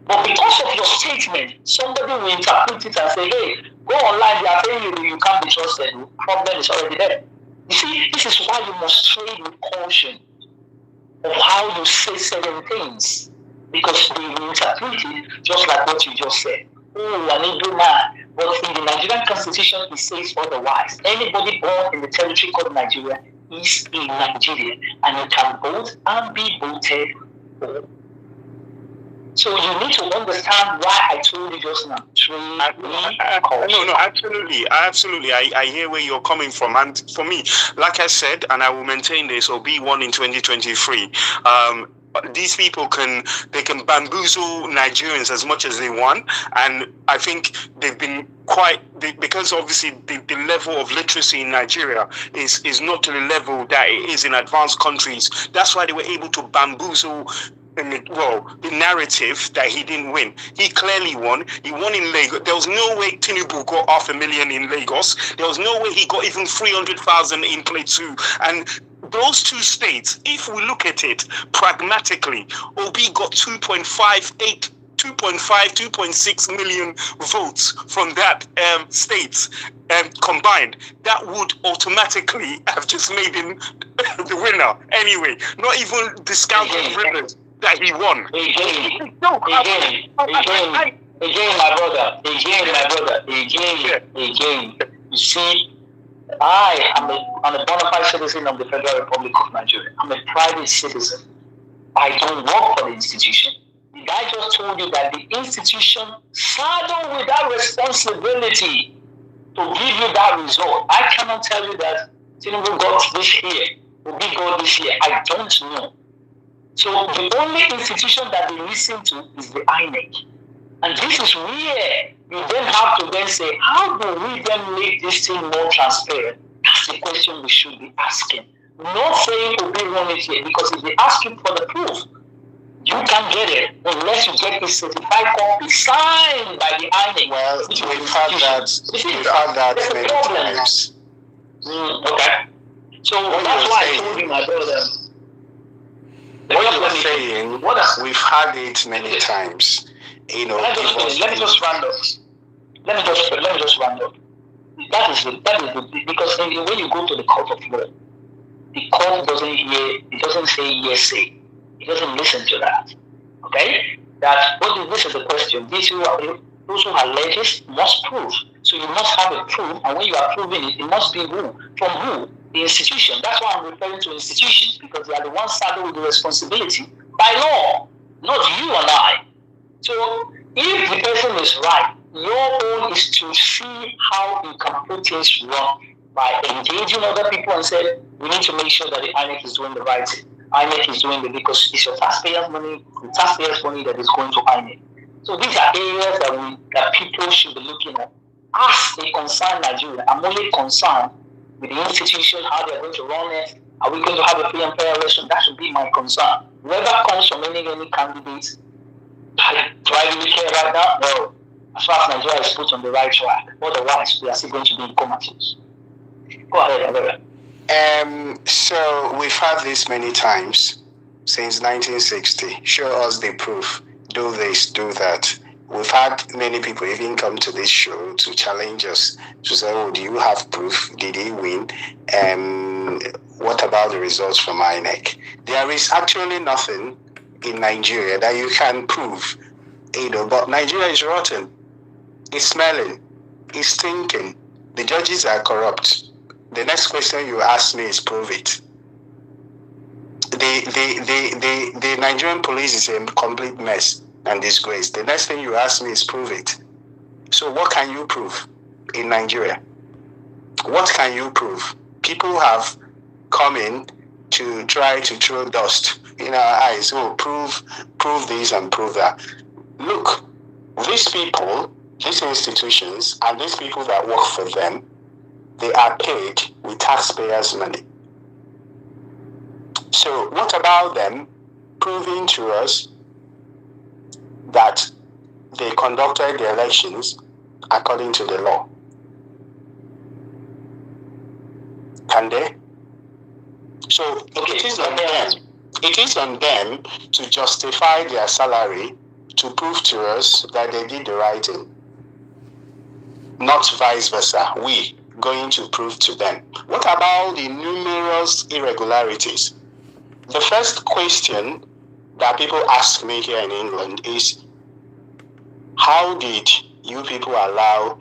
But because of your statement, somebody will interpret it and say, hey, go online, they are saying you can't be trusted. The problem is already there. You see, this is why you must trade with caution of how you say certain things. Because they will interpret it just like what you just said. Oh, an Igbo man. But in the Nigerian Constitution, it says otherwise. Anybody born in the territory called Nigeria is a Nigerian, and you can vote and be voted for. So you need to understand why I told you just now. No, absolutely. I hear where you're coming from. And for me, like I said, and I will maintain this, Obi won in 2023. these people can bamboozle Nigerians as much as they want, and I think they've been because obviously the level of literacy in Nigeria is not to the level that it is in advanced countries. That's why they were able to bamboozle the narrative that he didn't win. He clearly won. He won in Lagos. There was no way Tinubu got 500,000 in Lagos. There was no way he got even 300,000 in Plateau. And those two states, if we look at it pragmatically, Obi got 2.6 million votes from that state combined. That would automatically have just made him the winner. Anyway, not even discounting Rivers that he won. Again, my brother. You see, I am a bona fide citizen of the Federal Republic of Nigeria. I'm a private citizen. I don't work for the institution. The guy just told you that the institution saddled with that responsibility to give you that result. I cannot tell you that Tinubu got this year, Obi got this year. I don't know. So the only institution that they listen to is the INEC. And this is where you then have to then say, how do we then make this thing more transparent? That's the question we should be asking. Not saying Obi won it here, because if they ask you for the proof, you can't get it unless you get a certified copy signed by the INEC. Well, we've had that many times. Okay. So that's why I told you, my brother. What you were saying, we've had it many times. You know, let me just round up. Let me just round up. That is the because when you go to the court of law, the court doesn't say yes say. It doesn't listen to that. Okay? This is the question. Those who allege must prove. So you must have a proof, and when you are proving it, it must be who? From who? The institution. That's why I'm referring to institutions, because they are the ones saddled with the responsibility by law, not you and I. So if the person is right, your own is to see how you can put things wrong by engaging other people and say, we need to make sure that the INEC is doing the right thing. INEC is doing it because it's your taxpayers' money, the taxpayers' money that is going to INEC. So these are areas that people should be looking at. As a concerned Nigerian, I'm only concerned with the institution, how they are going to run it. Are we going to have a free and fair election? That should be my concern. Whoever comes from any candidates, do I really care about that? No. As far as Nigeria is put on the right track, otherwise we are still going to be in comatose. Go ahead. So we've had this many times since 1960. Show us the proof. Do this, do that. We've had many people even come to this show to challenge us to say, oh, do you have proof? Did he win? What about the results from INEC? There is actually nothing in Nigeria that you can prove. But Nigeria is rotten. It's smelling. It's stinking. The judges are corrupt. The next question you ask me is prove it. The Nigerian police is a complete mess and disgrace. The next thing you ask me is prove it. So what can you prove in Nigeria? What can you prove? People have come in to try to throw dust in our eyes. Oh, prove this and prove that. Look, these people, these institutions, and these people that work for them, they are paid with taxpayers' money. So what about them proving to us that they conducted the elections according to the law? Can they? So it is on them to justify their salary to prove to us that they did the right thing. Not vice versa. We going to prove to them. What about the numerous irregularities? The first question that people ask me here in England is, how did you people allow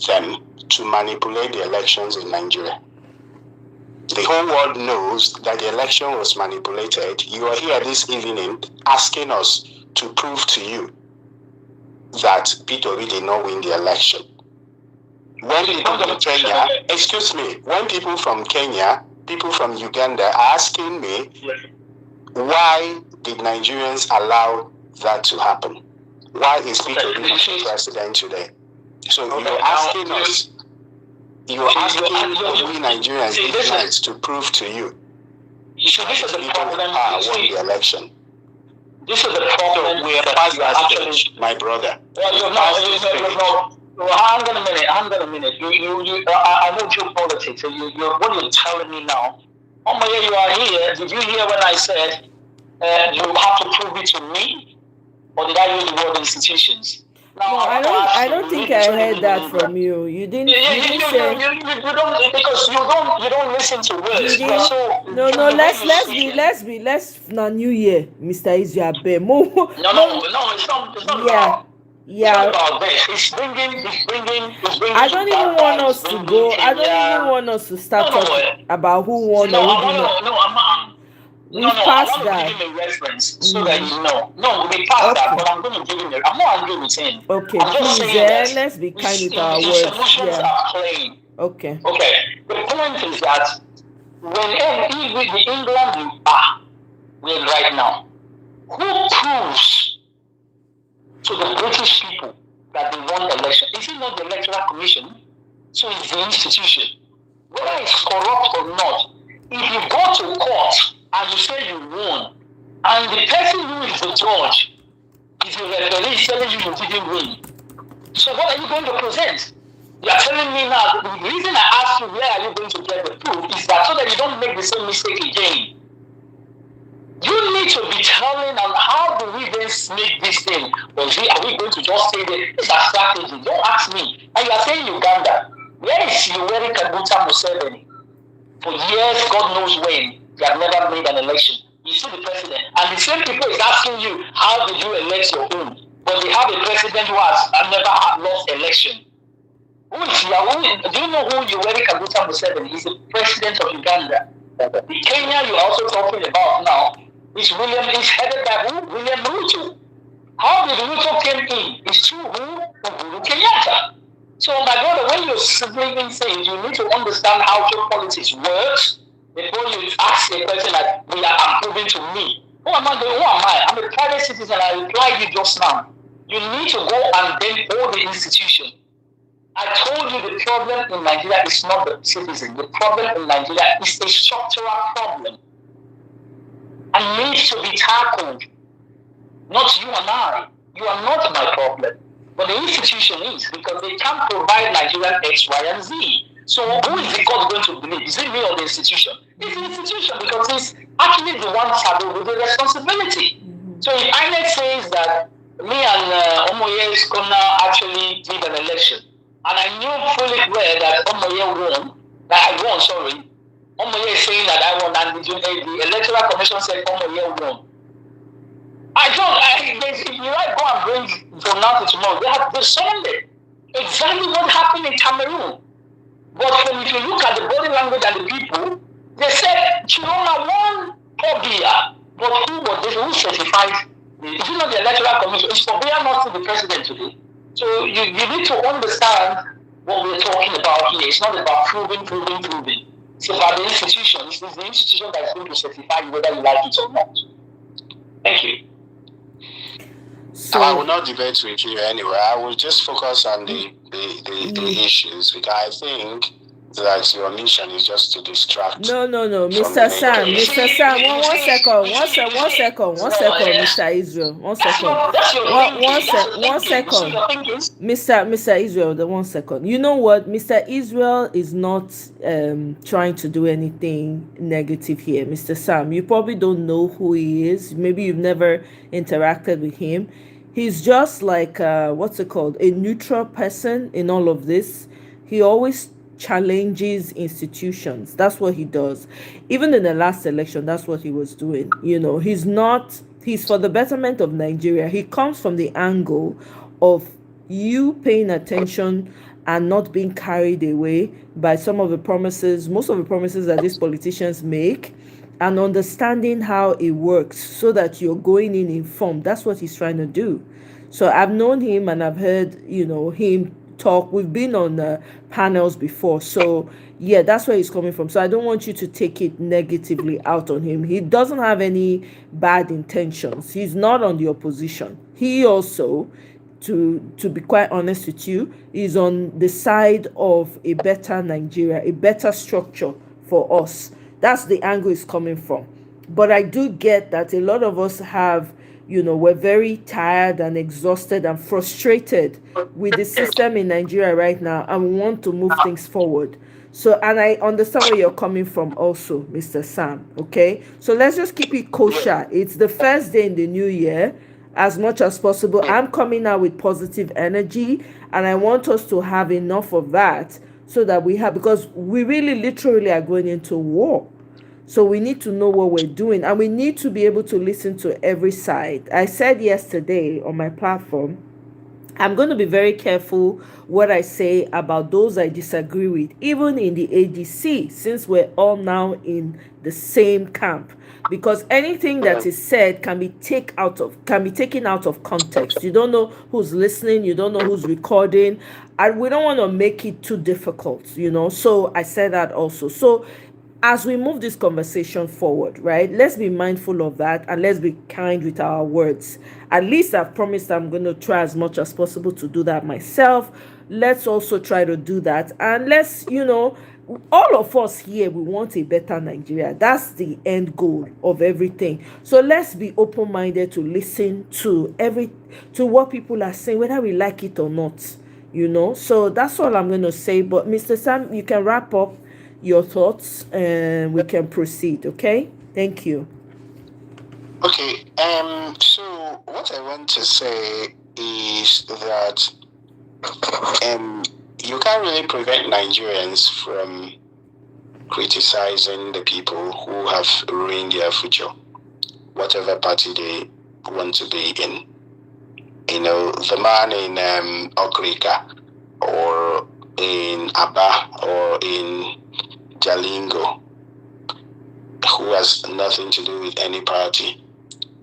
them to manipulate the elections in Nigeria? The whole world knows that the election was manipulated. You are here this evening asking us to prove to you that Peter Obi did not win the election. When people from Kenya, when people from Kenya, people from Uganda are asking me, why did Nigerians allow that to happen? Why is Peter Obi not the president today? So you're asking us, you're asking we Nigerians ignorant to prove to you. This is the problem. Won the election. This is the problem where you are actually, my brother. Well, you're not. Hang on a minute. I know geopolitics. So what you're telling me now. Omoye, you are here. Did you hear when I said you have to prove it to me, or did I use the word institutions? Now, no, I don't think I heard that from you. You didn't. You don't, because you don't listen to words. No. Let's now New Year, Mr. Israel. No, it's not. Yeah. It's about this. It's bringing. I don't even want us to go. I don't even want us to start talking about who won or who did not. We passed that. I want to give him a reference so that you know. No, we passed that, but I'm going to give him I'm not angry with him. Okay, please, let's be kind with our words. Yeah. Are playing. Okay. The point is that when with the England you are with right now, who proves to the British people that they won the election? Is it not the Electoral Commission? So it's the institution. Whether it's corrupt or not, if you go to court and you say you won, and the person who is the judge is a referee telling you you didn't win, so what are you going to present? You are telling me now, the reason I asked you where are you going to get the proof is that so that you don't make the same mistake again. You need to be telling them how do we then make this thing? Or are we going to just say that it's a strategy? Don't ask me. And you are saying Uganda. Where is Yoweri Kaguta Museveni? For years, God knows when, they have never made an election. You see the president. And the same people is asking you, how did you elect your own? But they have a president who has never lost election. Do you know who Yoweri Kaguta Museveni is? The president of Uganda. The Kenya you're also talking about now is headed by who? William Ruto. How did Ruto came in? It's through who? Uhuru Kenyatta. So my brother, when you're bringing things, you need to understand how geopolitics works before you ask a question like, I'm proving to me. Who am I? I'm a private citizen. I replied you just now. You need to go and then hold the institution. I told you the problem in Nigeria is not the citizen. The problem in Nigeria is a structural problem and needs to be tackled. Not you and I. You are not my problem. But the institution is, because they can't provide Nigerian X, Y, and Z. So who is the court going to believe? Is it me or the institution? It's the institution, because it's actually the one saddled with the responsibility. So if INEC says that me and Omoye is going to actually give an election, and I knew fully well that Omoye won, Omoye is saying that I won, and the Electoral Commission said Omoye won. If you like go and bring from now to tomorrow, they have descended exactly what happened in Cameroon. But if you look at the body language and the people, they said Chiroma won Pobia. But who was this? Who certified? Is it not the Electoral Commission? Is Pobia not the president today? So you need to understand what we're talking about here. It's not about proving. It's about the institutions. It's the institution that is going to certify you whether you like it or not. Thank you. So I will not debate with you anyway. I will just focus on the issues, because I think that your mission is just to distract. No, Mr. Sam, one second, Mr. Israel, one second, Mr. Israel, 1 second. You know what, Mr. Israel is not trying to do anything negative here. Mr. Sam, you probably don't know who he is. Maybe you've never interacted with him. He's just like a neutral person in all of this. He always challenges institutions. That's what he does. Even in the last election, that's what he was doing. He's for the betterment of Nigeria. He comes from the angle of you paying attention and not being carried away by most of the promises that these politicians make, and understanding how it works so that you're going in informed. That's what he's trying to do. So I've known him, and I've heard, him talk. We've been on panels before. So, yeah, that's where he's coming from. So I don't want you to take it negatively out on him. He doesn't have any bad intentions. He's not on the opposition. He also, to be quite honest with you, is on the side of a better Nigeria, a better structure for us. That's the angle he's coming from. But I do get that a lot of us have, we're very tired and exhausted and frustrated with the system in Nigeria right now, and we want to move things forward. So, and I understand where you're coming from also, Mr. Sam, okay? So let's just keep it kosher. It's the first day in the new year. As much as possible, I'm coming out with positive energy, and I want us to have enough of that so that we have, because we really literally are going into war. So we need to know what we're doing, and we need to be able to listen to every side. I said yesterday on my platform, I'm going to be very careful what I say about those I disagree with, even in the ADC, since we're all now in the same camp. Because anything that is said can be taken out of context. You don't know who's listening, you don't know who's recording, and we don't want to make it too difficult, So I said that also. So as we move this conversation forward, right, let's be mindful of that, and let's be kind with our words. At least I've promised I'm going to try as much as possible to do that myself. Let's also try to do that, and let's, all of us here, we want a better Nigeria. That's the end goal of everything. So let's be open-minded to listen to what people are saying, whether we like it or not, So that's all I'm going to say. But Mr. Sam, you can wrap up your thoughts and we can proceed. Okay, thank you. Okay, so what I want to say is that you can't really prevent Nigerians from criticizing the people who have ruined their future, whatever party they want to be in. The man in Okrika or in Aba or in Jalingo, who has nothing to do with any party,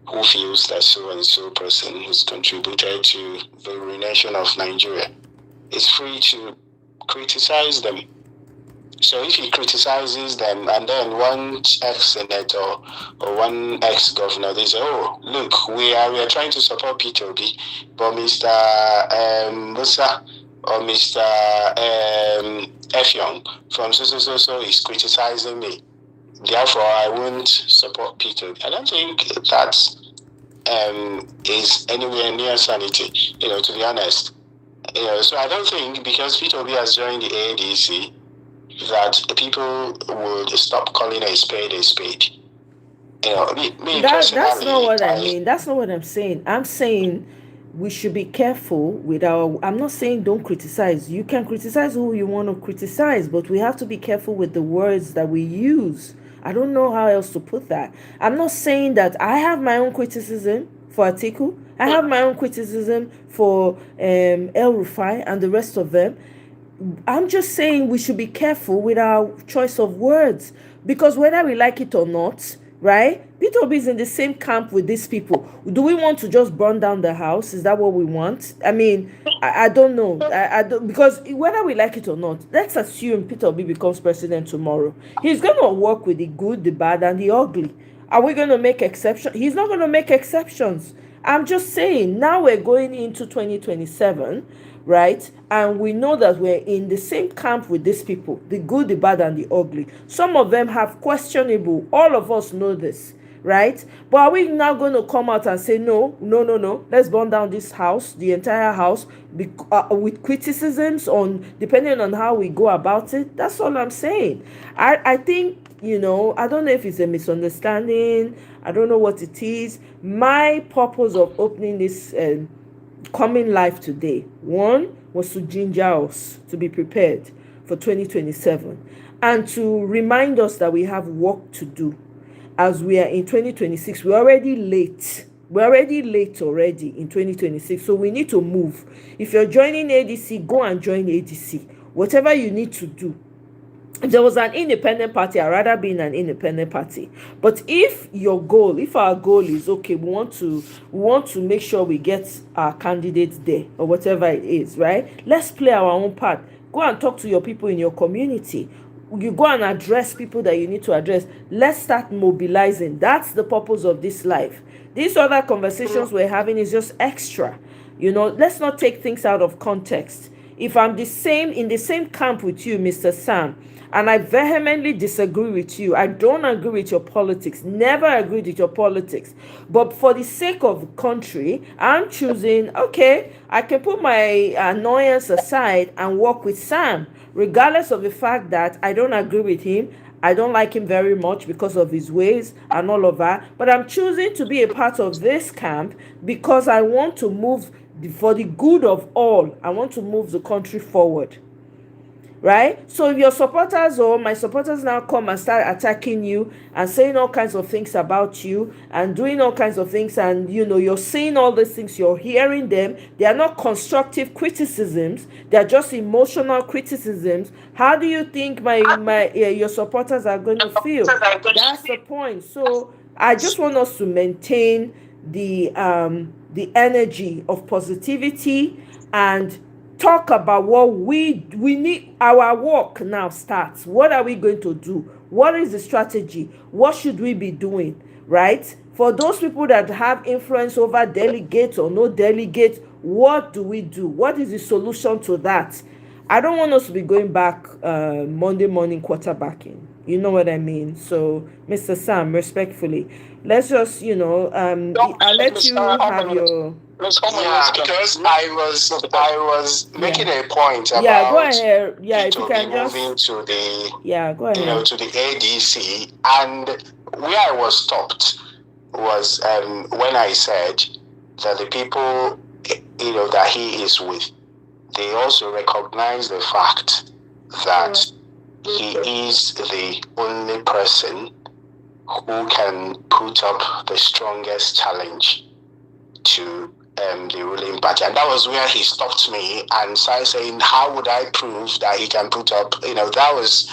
who feels that so and so person who's contributed to the ruination of Nigeria is free to criticize them. So if he criticizes them, and then one ex-senator or one ex-governor, they say, "Oh, look, we are trying to support Peter Obi, but Mr. Musa or Mr. Effiong from so is criticizing me. Therefore, I won't support Peter." I don't think that is anywhere near sanity, to be honest. So I don't think because Peter Obi has joined the ADC that people would stop calling a spade a spade. That's not what I mean. That's not what I'm saying. I'm saying we should be careful with I'm not saying don't criticize. You can criticize who you want to criticize, but we have to be careful with the words that we use. I don't know how else to put that. I'm not saying that I have my own criticism for Atiku. I have my own criticism for El Rufai and the rest of them. I'm just saying we should be careful with our choice of words, because whether we like it or not, right? Peter Obi is in the same camp with these people. Do we want to just burn down the house? Is that what we want? I mean, I don't know. I don't, because whether we like it or not, let's assume Peter Obi becomes president tomorrow. He's going to work with the good, the bad, and the ugly. Are we going to make exceptions? He's not going to make exceptions. I'm just saying, now we're going into 2027, right? And we know that we're in the same camp with these people, the good, the bad, and the ugly. Some of them have questionable. All of us know this, right? But are we now going to come out and say, no, let's burn down this house, the entire house, with criticisms on, depending on how we go about it? That's all I'm saying. I think, I don't know if it's a misunderstanding. I don't know what it is. My purpose of opening this coming live today, one, was to ginger us to be prepared for 2027 and to remind us that we have work to do. As we are in 2026, we're already late. We're already late in 2026, so we need to move. If you're joining ADC, go and join ADC. Whatever you need to do, If there was an independent party, I'd rather be in an independent party. But if our goal is okay, we want to make sure we get our candidates there or whatever it is, right? Let's play our own part. Go and talk to your people in your community. You go and address people that you need to address. Let's start mobilizing. That's the purpose of this life. These other conversations we're having is just extra. Let's not take things out of context. If I'm in the same camp with you, Mr. Sam, and I vehemently disagree with you, I don't agree with your politics, never agreed with your politics, but for the sake of the country, I'm choosing, okay, I can put my annoyance aside and work with Sam, regardless of the fact that I don't agree with him. I don't like him very much because of his ways and all of that, but I'm choosing to be a part of this camp because I want to move for the good of all. I want to move the country forward. Right? So if your supporters or my supporters now come and start attacking you and saying all kinds of things about you and doing all kinds of things, and you're seeing all these things, you're hearing them, they are not constructive criticisms, they're just emotional criticisms. How do you think your supporters are going to feel? That's the point. So I just want us to maintain the energy of positivity and talk about what we need. Our work now starts. What are we going to do? What is the strategy? What should we be doing? Right? For those people that have influence over delegates or no delegates, what do we do? What is the solution to that? I don't want us to be going back Monday morning quarterbacking. You know what I mean? So, Mr. Sam, respectfully, let's just, I'll let you have your... Yeah, because I was making a point about go ahead. Yeah, if you can just moving to the go ahead. To the ADC, and where I was stopped was when I said that the people that he is with, they also recognize the fact that he is the only person who can put up the strongest challenge to the ruling party. And that was where he stopped me and started saying, how would I prove that he can put up, that was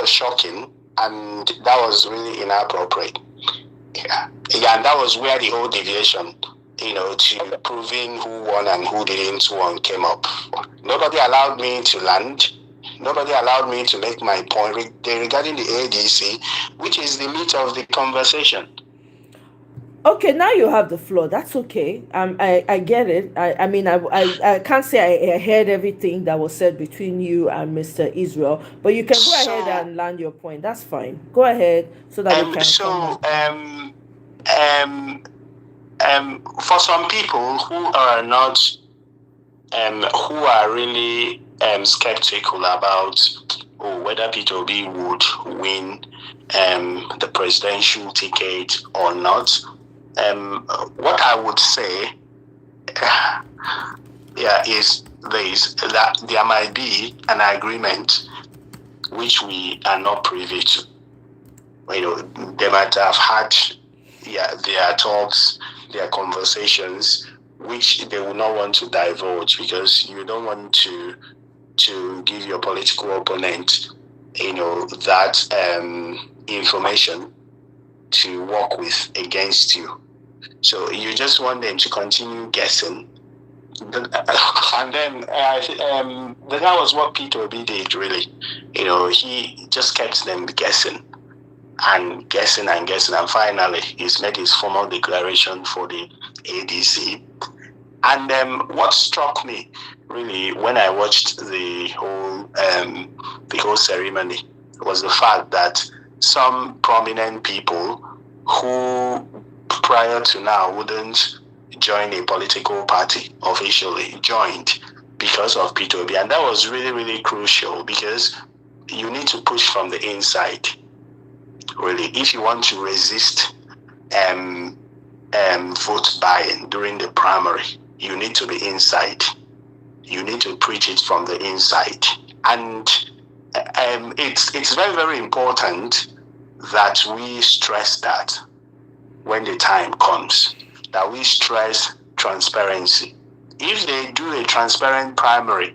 shocking, and that was really inappropriate. Yeah, and that was where the whole deviation, to proving who won and who didn't won came up. Nobody allowed me to land. Nobody allowed me to make my point regarding the ADC, which is the meat of the conversation. Okay, now you have the floor. That's okay. I get it. I mean, I can't say I heard everything that was said between you and Mr. Israel, but you can go ahead and land your point. That's fine. Go ahead so that we can. For some people who are not, who are really skeptical about whether Peter Obi would win the presidential ticket or not. What I would say, is this: that there might be an agreement which we are not privy to. They might have had their talks, their conversations, which they will not want to divulge because you don't want to give your political opponent, that information to work with against you. So you just want them to continue guessing. And then that was what Peter Obi did, really. He just kept them guessing and guessing and guessing. And finally, he's made his formal declaration for the ADC. And what struck me, really, when I watched the whole ceremony was the fact that some prominent people who prior to now wouldn't join a political party officially joined because of Peter Obi. And that was really, really crucial because you need to push from the inside, really, if you want to resist vote buying during the primary. You need to be inside. You need to preach it from the inside. And it's very, very important that we stress that when the time comes, that we stress transparency. If they do a transparent primary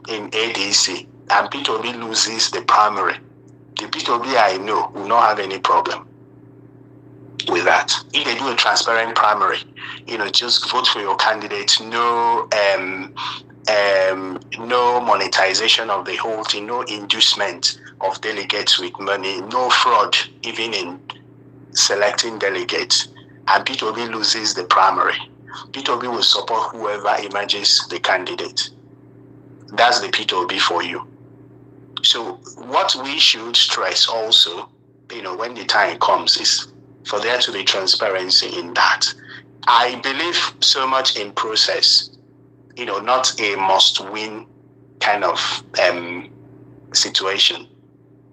in ADC and Peter Obi loses the primary, the P2B I know will not have any problem with that. If they do a transparent primary, just vote for your candidate, no monetization of the whole thing, no inducement of delegates with money, no fraud even in selecting delegates, and P2B loses the primary. P2B will support whoever emerges the candidate. That's the P2B for you. So what we should stress also, when the time comes, is for there to be transparency in that. I believe so much in process, not a must-win kind of situation,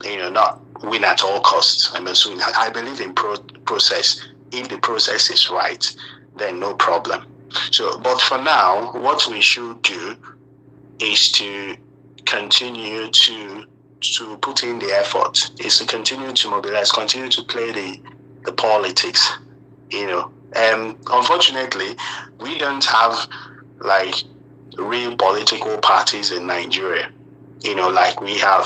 not win at all costs. I believe in process. If the process is right, then no problem. So, but for now, what we should do is to continue to put in the effort, is to continue to mobilize, continue to play the politics. Unfortunately, we don't have like real political parties in Nigeria. Like we have,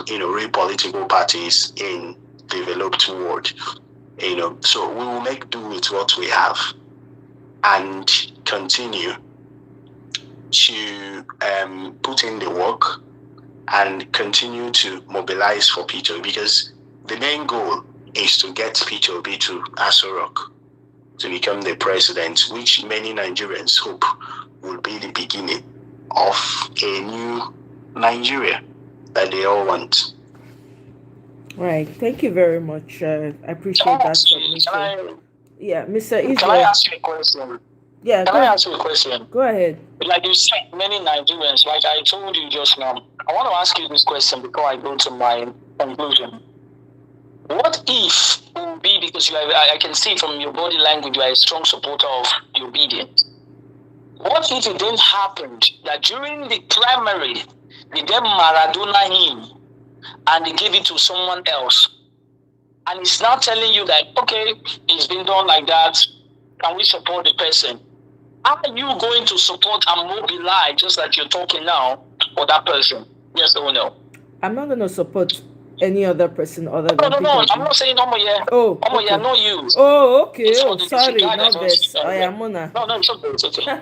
real political parties in developed world. So we will make do with what we have and continue to put in the work and continue to mobilize for P2B, because the main goal is to get P2B to Aso Rock to become the president, which many Nigerians hope will be the beginning of a new Nigeria that they all want. Right. Thank you very much. I appreciate that submission. Yeah, Mr. Israel. Can I ask you a question? Yeah. Can I ask you a question? Go ahead. Like you said, many Nigerians, like I told you just now, I want to ask you this question before I go to my conclusion. What if Obi, because I can see from your body language, you are a strong supporter of the obedience. What if it didn't happen that during the primary, they then Maradona him and they gave it to someone else? And it's now telling you that, okay, it's been done like that. Can we support the person? Are you going to support and mobilize, just like you're talking now, for that person? Yes or no? I'm not going to support any other person other than No. I'm not saying Omoye. Oh, Omoye, okay. not you. Oh, okay. Sorry, not this. I am Mona. No, it's okay.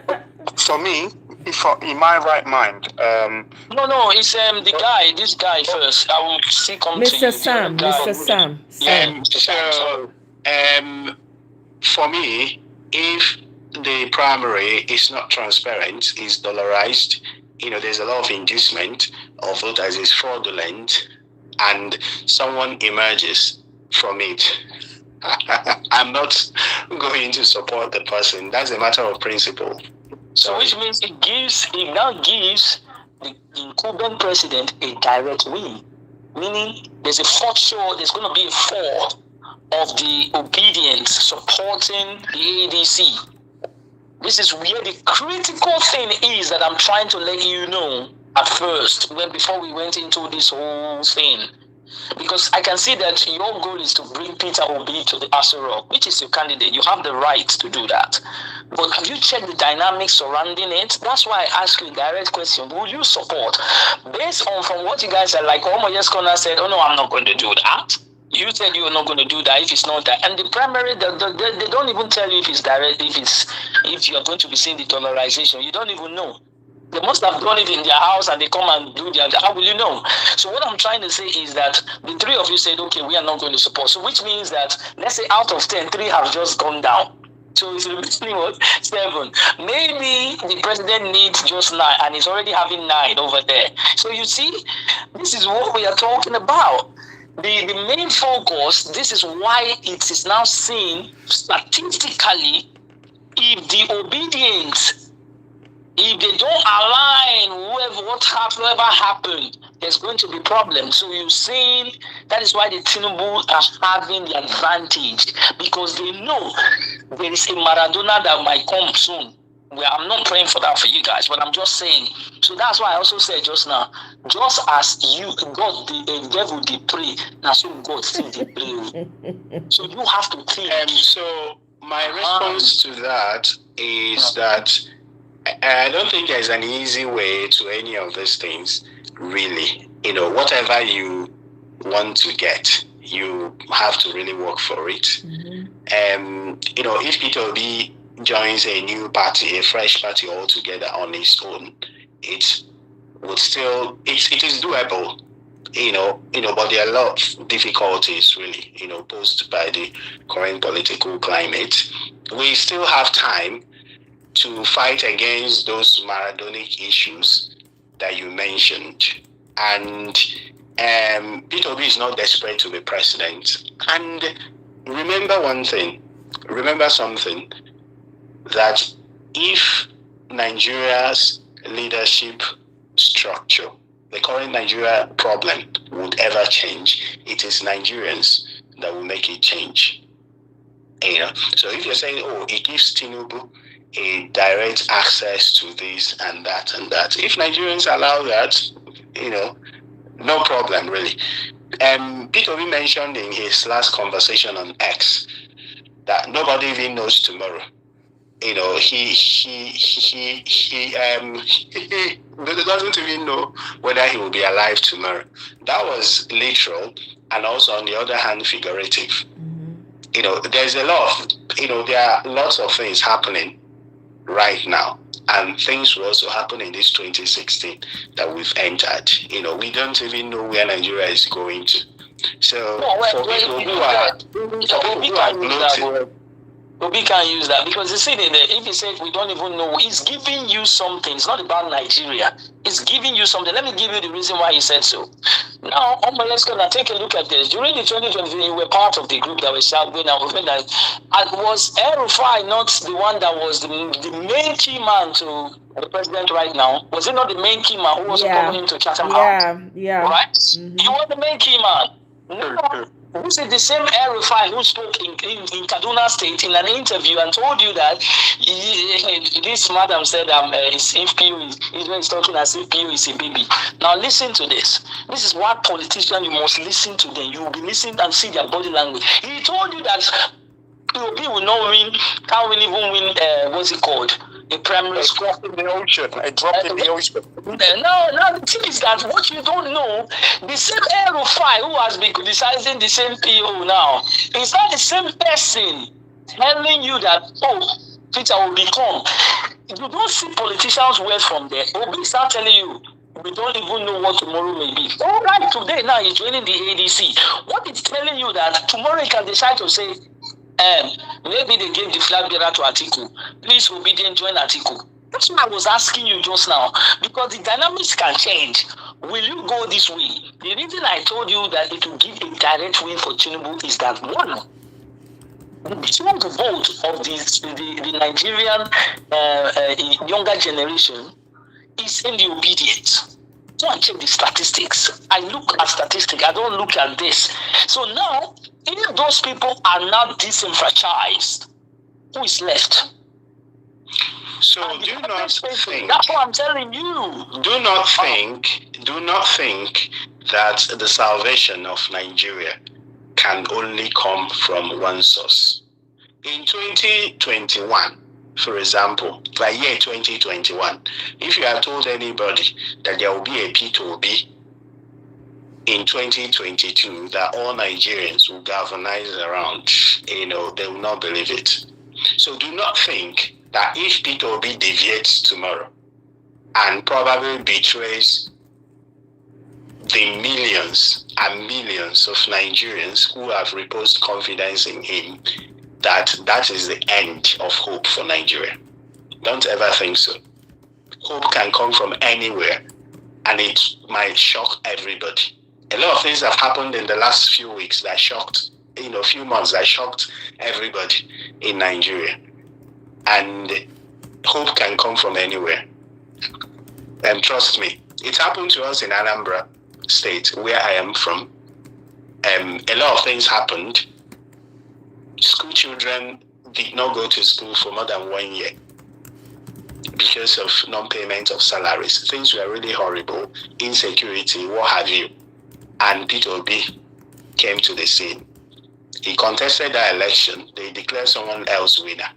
For me, in my right mind, No, it's this guy first. I will see come to you. Mr. Sam. So, for me, if the primary is not transparent, is dollarized, there's a lot of inducement of voters, is fraudulent, and someone emerges from it, I'm not going to support the person. That's a matter of principle. So which means it now gives the incumbent president a direct win. Meaning there's going to be a fall of the obedience supporting the ADC. This is where the critical thing is that I'm trying to let you know at first, before we went into this whole thing. Because I can see that your goal is to bring Peter Obi to the Aso Rock, which is your candidate. You have the right to do that. But have you checked the dynamics surrounding it? That's why I ask you a direct question. Will you support? Based on from what you guys are like, Omoye's corner said, oh no, I'm not going to do that. You said you were not going to do that if it's not that. And the primary, they don't even tell you if it's direct, if you're going to be seeing the dollarization. You don't even know. They must have done it in their house and they come and do their. How will you know? So what I'm trying to say is that the three of you said, okay, we are not going to support. So which means that, let's say out of 10, 3 have just gone down. So it's remaining what? 7. Maybe the president needs just 9 and he's already having 9 over there. So you see, this is what we are talking about. The main focus, this is why it is now seen statistically, if the obedience, if they don't align, whatever happened, there's going to be problems. So you're saying that is why the Tinubu are having the advantage, because they know there is a Maradona that might come soon. Well, I'm not praying for that for you guys, but I'm just saying. So that's why I also said just now, just as God, the devil, they pray, now so God still they pray. So you have to think. So my response to that is that I don't think there's an easy way to any of these things, really. Whatever you want to get, you have to really work for it. If Peter Obi joins a new party, a fresh party altogether on his own, it is doable. But there are a lot of difficulties really, posed by the current political climate. We still have time to fight against those Maradonic issues that you mentioned. And Peter Obi is not desperate to be president. And remember something, that if Nigeria's leadership structure, the current Nigeria problem, would ever change, it is Nigerians that will make it change. So if you're saying, it gives Tinubu a direct access to this and that and that, if Nigerians allow that, no problem really. Peter Obi mentioned in his last conversation on X that nobody even knows tomorrow. He doesn't even know whether he will be alive tomorrow. That was literal, and also on the other hand, figurative. There's a lot of, there are lots of things happening right now, and things will also happen in this 2016 that we've entered. We don't even know where Nigeria is going to. So for people who are gloating, Obi can use that, because you see, if he said we don't even know, he's giving you something. It's not about Nigeria. It's giving you something. Let me give you the reason why he said so. Now, let's go and take a look at this. During the 2023, you were part of the group that was shouting out. Was El-Rufai not the one that was the main key man to the president right now? Was it not the main key man who was coming to Chatham House? Yeah. Right? He was the main key man. No. This is the same El-Rufai who spoke in Kaduna State in an interview and told you that this madam said his PO is talking as if PO is a baby. Now listen to this. This is what politicians, you must listen to them. You will be listening and see their body language. He told you that POB will not win, can't even win, what's it called? A primary school. A drop in the ocean. Now the thing is that what you don't know, the same El-Rufai who has been criticizing the same PO now, is not the same person telling you that, Peter will become. You don't see politicians words from there. Obi start telling you, we don't even know what tomorrow may be. All right, today now he's joining the ADC. What it's telling you that tomorrow he can decide to say, maybe they gave the flag bearer to Atiku. Please, obedient, join Atiku. That's what I was asking you just now, because the dynamics can change. Will you go this way? The reason I told you that it will give a direct win for Tinubu is that one, the vote of the Nigerian younger generation is in the obedience. Go and check the statistics. I look at statistics. I don't look at this. So now, if those people are now disenfranchised, who is left? So do not think. That's what I'm telling you. Do not think that the salvation of Nigeria can only come from one source. In 2021, for example, by year 2021, if you have told anybody that there will be a P2B in 2022, that all Nigerians will galvanize around, they will not believe it. So do not think that if P2B deviates tomorrow and probably betrays the millions and millions of Nigerians who have reposed confidence in him, that is the end of hope for Nigeria. Don't ever think so. Hope can come from anywhere, and it might shock everybody. A lot of things have happened in the last few weeks that shocked, few months that shocked everybody in Nigeria. And hope can come from anywhere. And trust me, it happened to us in Anambra State, where I am from. A lot of things happened. School children did not go to school for more than 1 year because of non-payment of salaries. Things were really horrible, insecurity, what have you. And Peter Obi came to the scene. He contested that election. They declared someone else winner.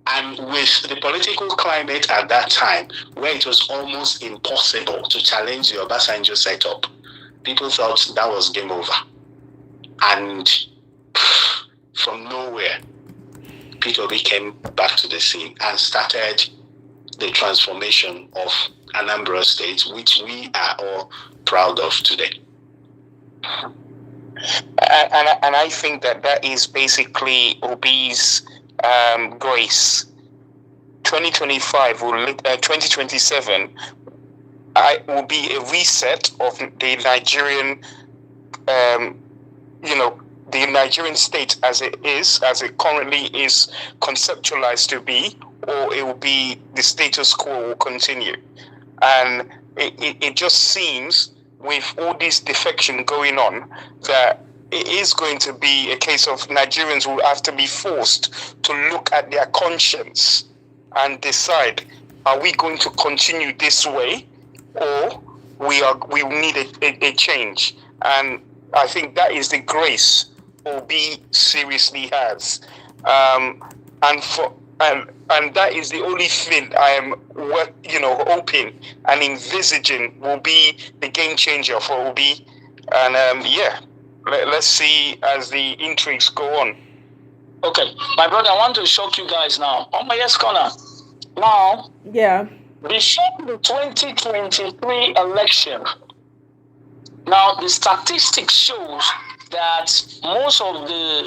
And with the political climate at that time, where it was almost impossible to challenge the Obasanjo setup, people thought that was game over. And from nowhere, Peter Obi came back to the scene and started the transformation of Anambra State, which we are all proud of today. And I think that is basically Obi's grace. 2025 will 2027 will be a reset of the Nigerian the Nigerian state as it currently is conceptualized to be, or it will be the status quo will continue. And it just seems, with all this defection going on, that it is going to be a case of Nigerians will have to be forced to look at their conscience and decide, are we going to continue this way, or we need a change? And I think that is the grace Obi seriously has, and that is the only thing I am hoping and envisaging will be the game changer for Obi. And let's see as the intrigues go on. Okay, my brother, I want to shock you guys now. Omoye's corner. Now, before the 2023 election, now the statistics shows that most of the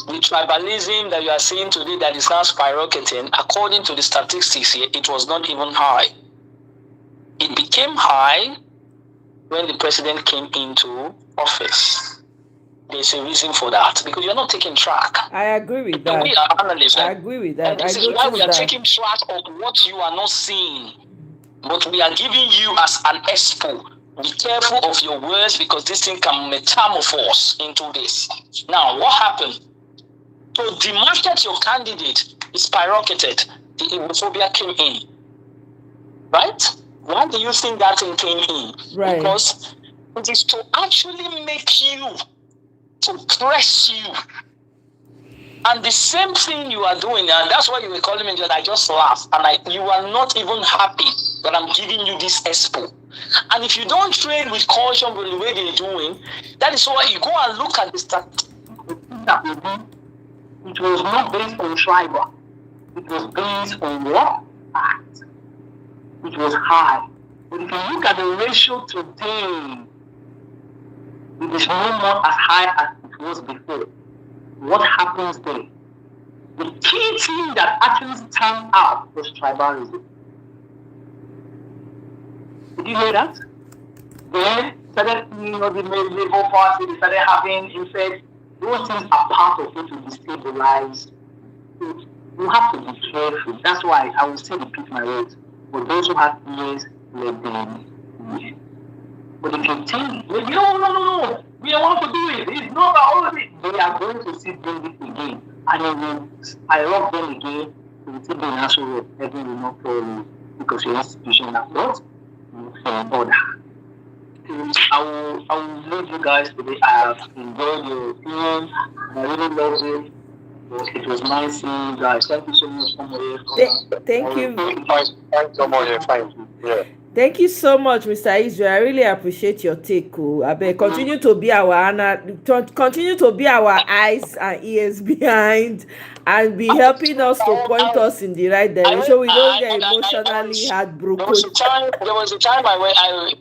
tribalism that you are seeing today that is now skyrocketing, according to the statistics here, it was not even high. It became high when the president came into office. There's a reason for that, because you're not taking track. I agree with that. We are analysts. I agree with that. And this is why we are taking track of what you are not seeing. But we are giving you as an expo. Be careful of your words, because this thing can metamorphose into this. Now, what happened? To demarket your candidate is skyrocketed. The Igbophobia came in. Right? Why do you think that thing came in? Right. Because it is to actually make you, to press you. And the same thing you are doing, and that's why you were calling me, and I just laughed. And you are not even happy that I'm giving you this expo. And if you don't trade with caution with the way they're doing, that is why you go and look at the statistics. It was not based on tribal. It was based on what? Fact. It was high. But if you look at the ratio today, it is no more as high as it was before. What happens there? The key thing that actually stands out was tribalism. Did you hear that? Then started, the Labour Party, they started having, in fact, those things are part of it to destabilize. You have to be careful. That's why I will still repeat my words. For those who have ears, let them hear. But if you think, no, we don't want to do it. It's not all of it. They are going to see doing it again. And I love them again. They will see the national world. Heaven will not follow because your institution has not. Order. I will leave you guys today. I have enjoyed your opinion. I really love it. It was nice seeing you guys. Thank you so much, Omoye. Thank you. Thanks, Omoye. Thank you. Yeah. Thank you so much, Mr. Israel. I really appreciate your take. Continue to be our eyes and ears behind, and be helping us to point us in the right direction. We don't get emotionally heartbroken. There was a time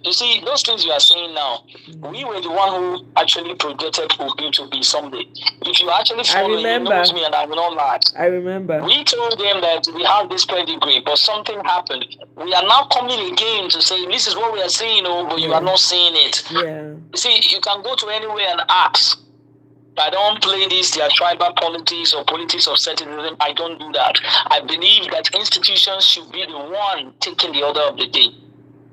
you see, those things you are saying now, we were the one who actually projected Obi to be someday. If you actually follow, he knows me and I will not lie. I remember. We told them that we have this pedigree, but something happened. We are now coming again to say, this is what we are saying, but you are not saying it. Yeah. You see, you can go to anywhere and ask. I don't play this, their tribal politics or politics of secularism. I don't do that. I believe that institutions should be the one taking the order of the day.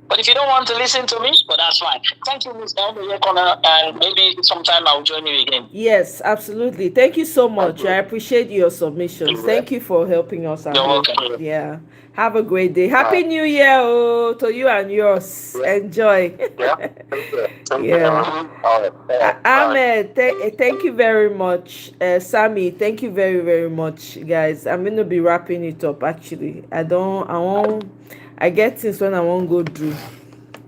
But if you don't want to listen to me, but that's fine. Thank you, Ms. Omoye, and maybe sometime I'll join you again. Yes, absolutely. Thank you so much. I appreciate your submissions. Thank you for helping us out. You're welcome. Yeah. Have a great day. Happy New Year to you and yours. Enjoy. Yeah. Ahmed, thank you very much. Sammy, thank you very, very much, guys. I'm going to be wrapping it up, actually. I get things when I won't go through.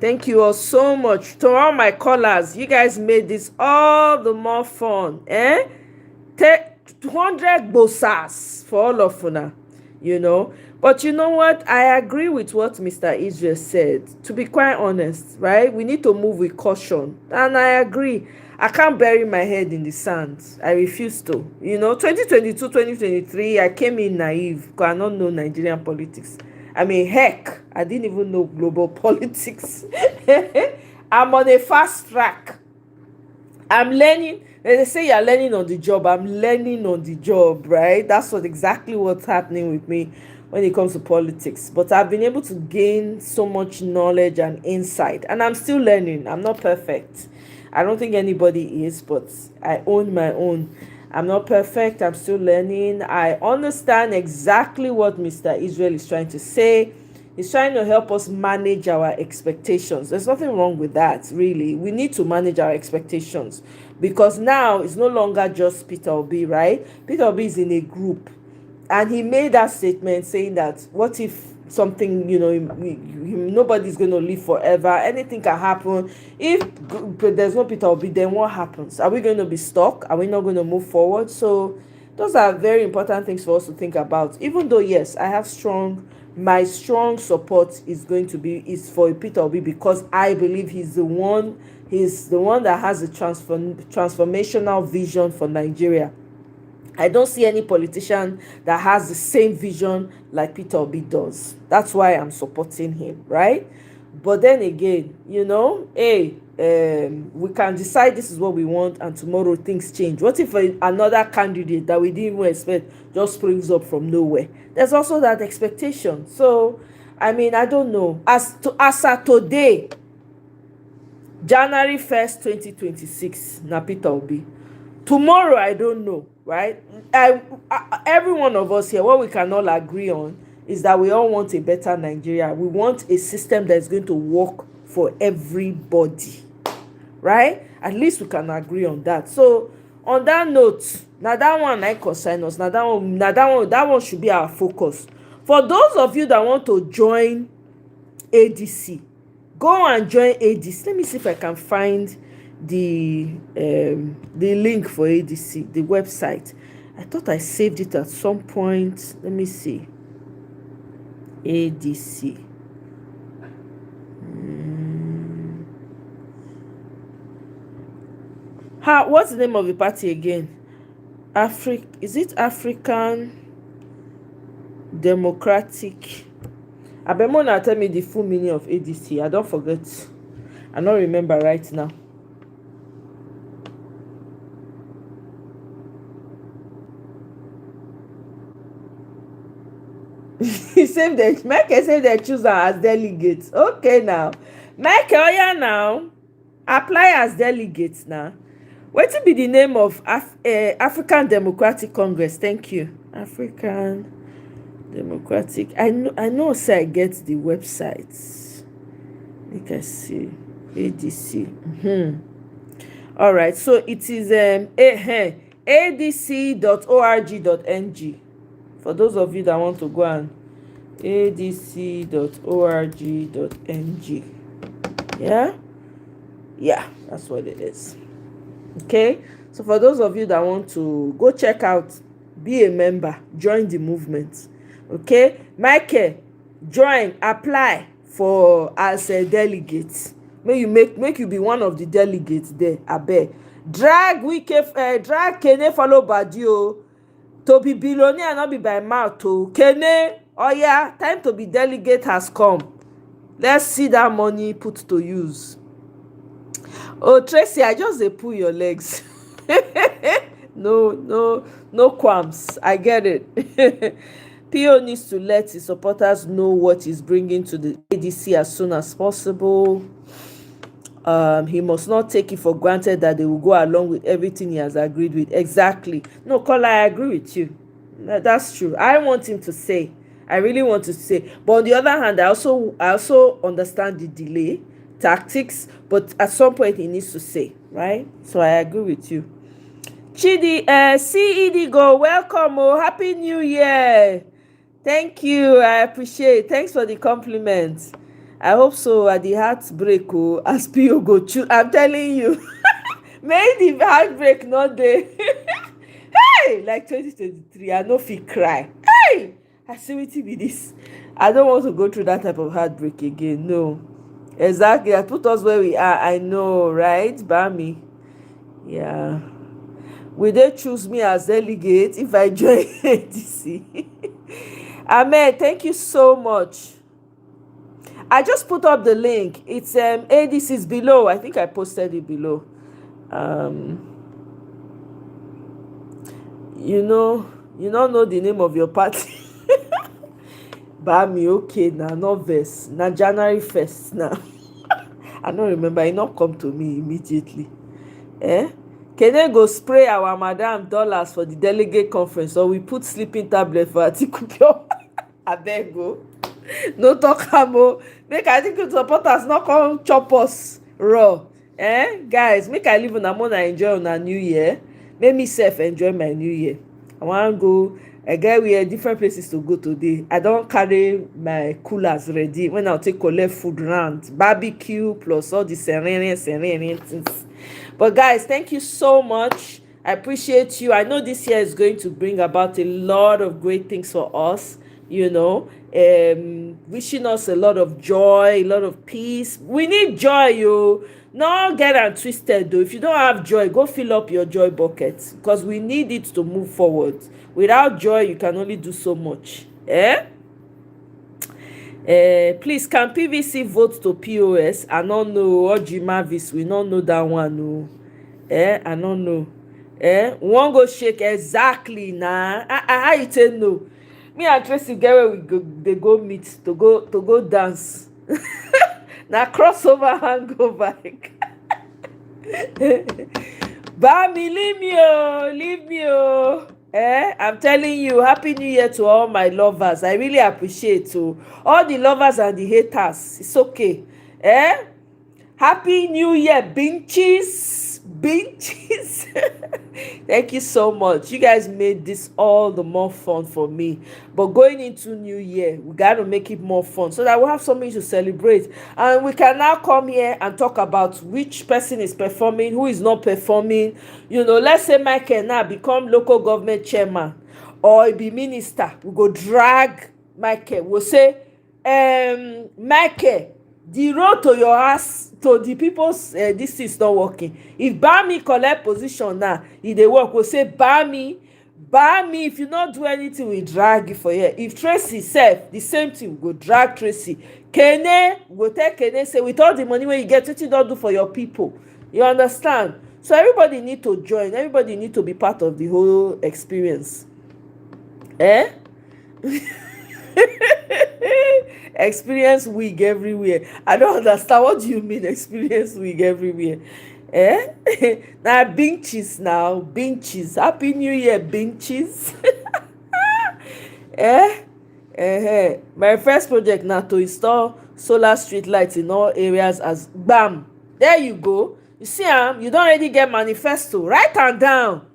Thank you all so much. To all my callers, you guys made this all the more fun. 200 bosas for all of una, you know. But you know what? I agree with what Mr. Israel said. To be quite honest, right? We need to move with caution. And I agree. I can't bury my head in the sand. I refuse to. You know, 2022, 2023, I came in naive because I don't know Nigerian politics. I mean, heck, I didn't even know global politics. I'm on a fast track. I'm learning. They say you're learning on the job. I'm learning on the job, right? That's exactly what's happening with me when it comes to politics. But I've been able to gain so much knowledge and insight. And I'm still learning. I'm not perfect. I don't think anybody is, but I own my own. I'm not perfect. I'm still learning. I understand exactly what Mr. Israel is trying to say. He's trying to help us manage our expectations. There's nothing wrong with that, really. We need to manage our expectations because now it's no longer just Peter Obi, right? Peter Obi is in a group, and he made that statement saying that what if something, you know, nobody's going to live forever, anything can happen. If there's no Peter Obi, then what happens? Are we going to be stuck? Are we not going to move forward? So those are very important things for us to think about. Even though, yes, I have my strong support is for Peter Obi because I believe he's the one that has a transformational vision for Nigeria. I don't see any politician that has the same vision like Peter Obi does. That's why I'm supporting him, right? But then again, you know, we can decide this is what we want and tomorrow things change. What if another candidate that we didn't even expect just springs up from nowhere? There's also that expectation. So, I mean, I don't know. As of today, January 1st, 2026, na Peter Obi. Tomorrow, I don't know, right? Every one of us here, what we can all agree on is that we all want a better Nigeria. We want a system that's going to work for everybody, right? At least we can agree on that. So, on that note, now that one I consign us. Now that one should be our focus. For those of you that want to join ADC, go and join ADC. Let me see if I can find the link for ADC, the website. I thought I saved it at some point. Let me see. ADC. What's the name of the party again? Is it African Democratic? Abemona, tell me the full meaning of ADC. I don't forget. I don't remember right now. Michael said they choose her as delegates. Okay now. Michael, oh yeah now. Apply as delegates now. What will be the name of African Democratic Congress? Thank you. African Democratic. I know say I get the websites. Make I see. ADC. All right. So it is adc.org.ng. For those of you that want to go and adc.org.ng. Yeah, that's what it is. Okay, so for those of you that want to go check out, be a member, join the movement. Okay, Michael, join, apply for as a delegate. Make you be one of the delegates there. Abeg, drag Kene follow Badio to be billionaire, not be by mouth. To Kene, oh yeah, time to be delegate has come. Let's see that money put to use. Oh, Tracy, I just pull your legs. No qualms. I get it. PO needs to let his supporters know what he's bringing to the ADC as soon as possible. He must not take it for granted that they will go along with everything he has agreed with. Exactly. No, Kola, I agree with you. That's true. I want him to say. I really want to say. But on the other hand, I also understand the delay tactics, but at some point he needs to say, right? So I agree with you. Chidi, CED go, welcome, happy new year. Thank you, I appreciate it. Thanks for the compliments. I hope so. At the heartbreak, oh, as PO go choose. I'm telling you, may the heartbreak not dey. Hey, like 2023, I no fit cry. Hey, I see wetin be this. I don't want to go through that type of heartbreak again. No, exactly. I put us where we are. I know, right, Bami? Yeah. Will they choose me as delegate if I join ADC? Amen. Thank you so much. I just put up the link. It's ADC is below. I think I posted it below. You don't know the name of your party. Bami, okay, now not verse. Now January 1st now. I don't remember. It not come to me immediately. Can they go spray our madam dollars for the delegate conference, or we put sleeping tablet for Atiku? Abeg go. No talk am o. Make Atiku supporters not come chop us raw. Guys, make I leave una more enjoy una new year. Make me sef enjoy my new year. I wan go. I get where different places to go today. I don carry my coolers ready when I take collect food round, barbecue plus all the serene things. But guys, thank you so much. I appreciate you. I know this year is going to bring about a lot of great things for us. Wishing us a lot of joy, a lot of peace. We need joy, yo. Not get am twisted though. If you don't have joy, go fill up your joy bucket, because we need it to move forward. Without joy, you can only do so much. Please, can PVC vote to POS? I don't know. Or Mavis, we don't know that one. No. I don't know. We wan go shake exactly now. How you tell no? Me and Tracy get where they go meet to go dance. Now crossover hangover. Bami, leave me oh. I'm telling you, happy new year to all my lovers. I really appreciate all the lovers and the haters. It's okay. Happy new year, binches. Thank you so much. You guys made this all the more fun for me. But going into new year, we got to make it more fun so that we'll have something to celebrate. And we can now come here and talk about which person is performing, who is not performing. Let's say Michael now become local government chairman or be minister. We go drag Michael. We'll say, Michael, the road to your house, to the people's this is not working. If Bami collect position now, if they work, we'll say Bami, if you not do anything, we drag you for here. If Tracy self, the same thing, we go drag Tracy. Kene, we go tell Kene, say with all the money when you get, what you don't do for your people. You understand? So everybody need to join. Everybody need to be part of the whole experience. Experience wig everywhere. I don't understand. What do you mean experience wig everywhere? Now binches now. Binches. Happy New Year, binches. My first project now to install solar street lights in all areas as bam. There you go. You see you don't already get manifesto. Write am down.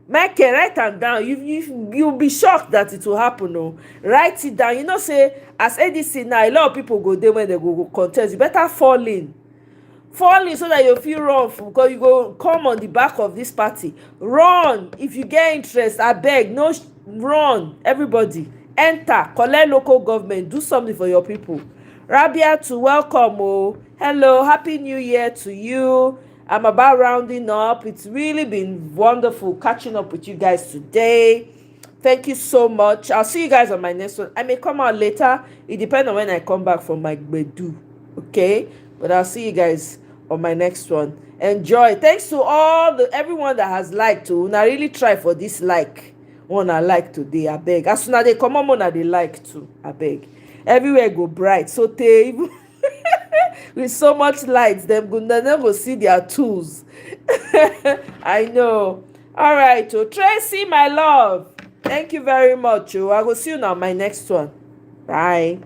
Michael, write am down. You'll be shocked that it will happen. Write it down. Say as ADC now, a lot of people go there when they go contest. You better fall in so that you feel run, because you go come on the back of this party. Run if you get interest. Abeg, no run. Everybody enter, collect local government, do something for your people. Rabia, to welcome. Hello, happy new year to you. I'm about rounding up. It's really been wonderful catching up with you guys today. Thank you so much. I'll see you guys on my next one. I may come out later. It depends on when I come back from my gbedu. Okay? But I'll see you guys on my next one. Enjoy. Thanks to everyone that has liked too. And I really try for this one I like today. I beg. As soon as they come on, they like too. I beg. Everywhere go bright. So they with so much lights, them go see their tools. I know. All right, Tracy, my love. Thank you very much. I will see you now on my next one. Bye.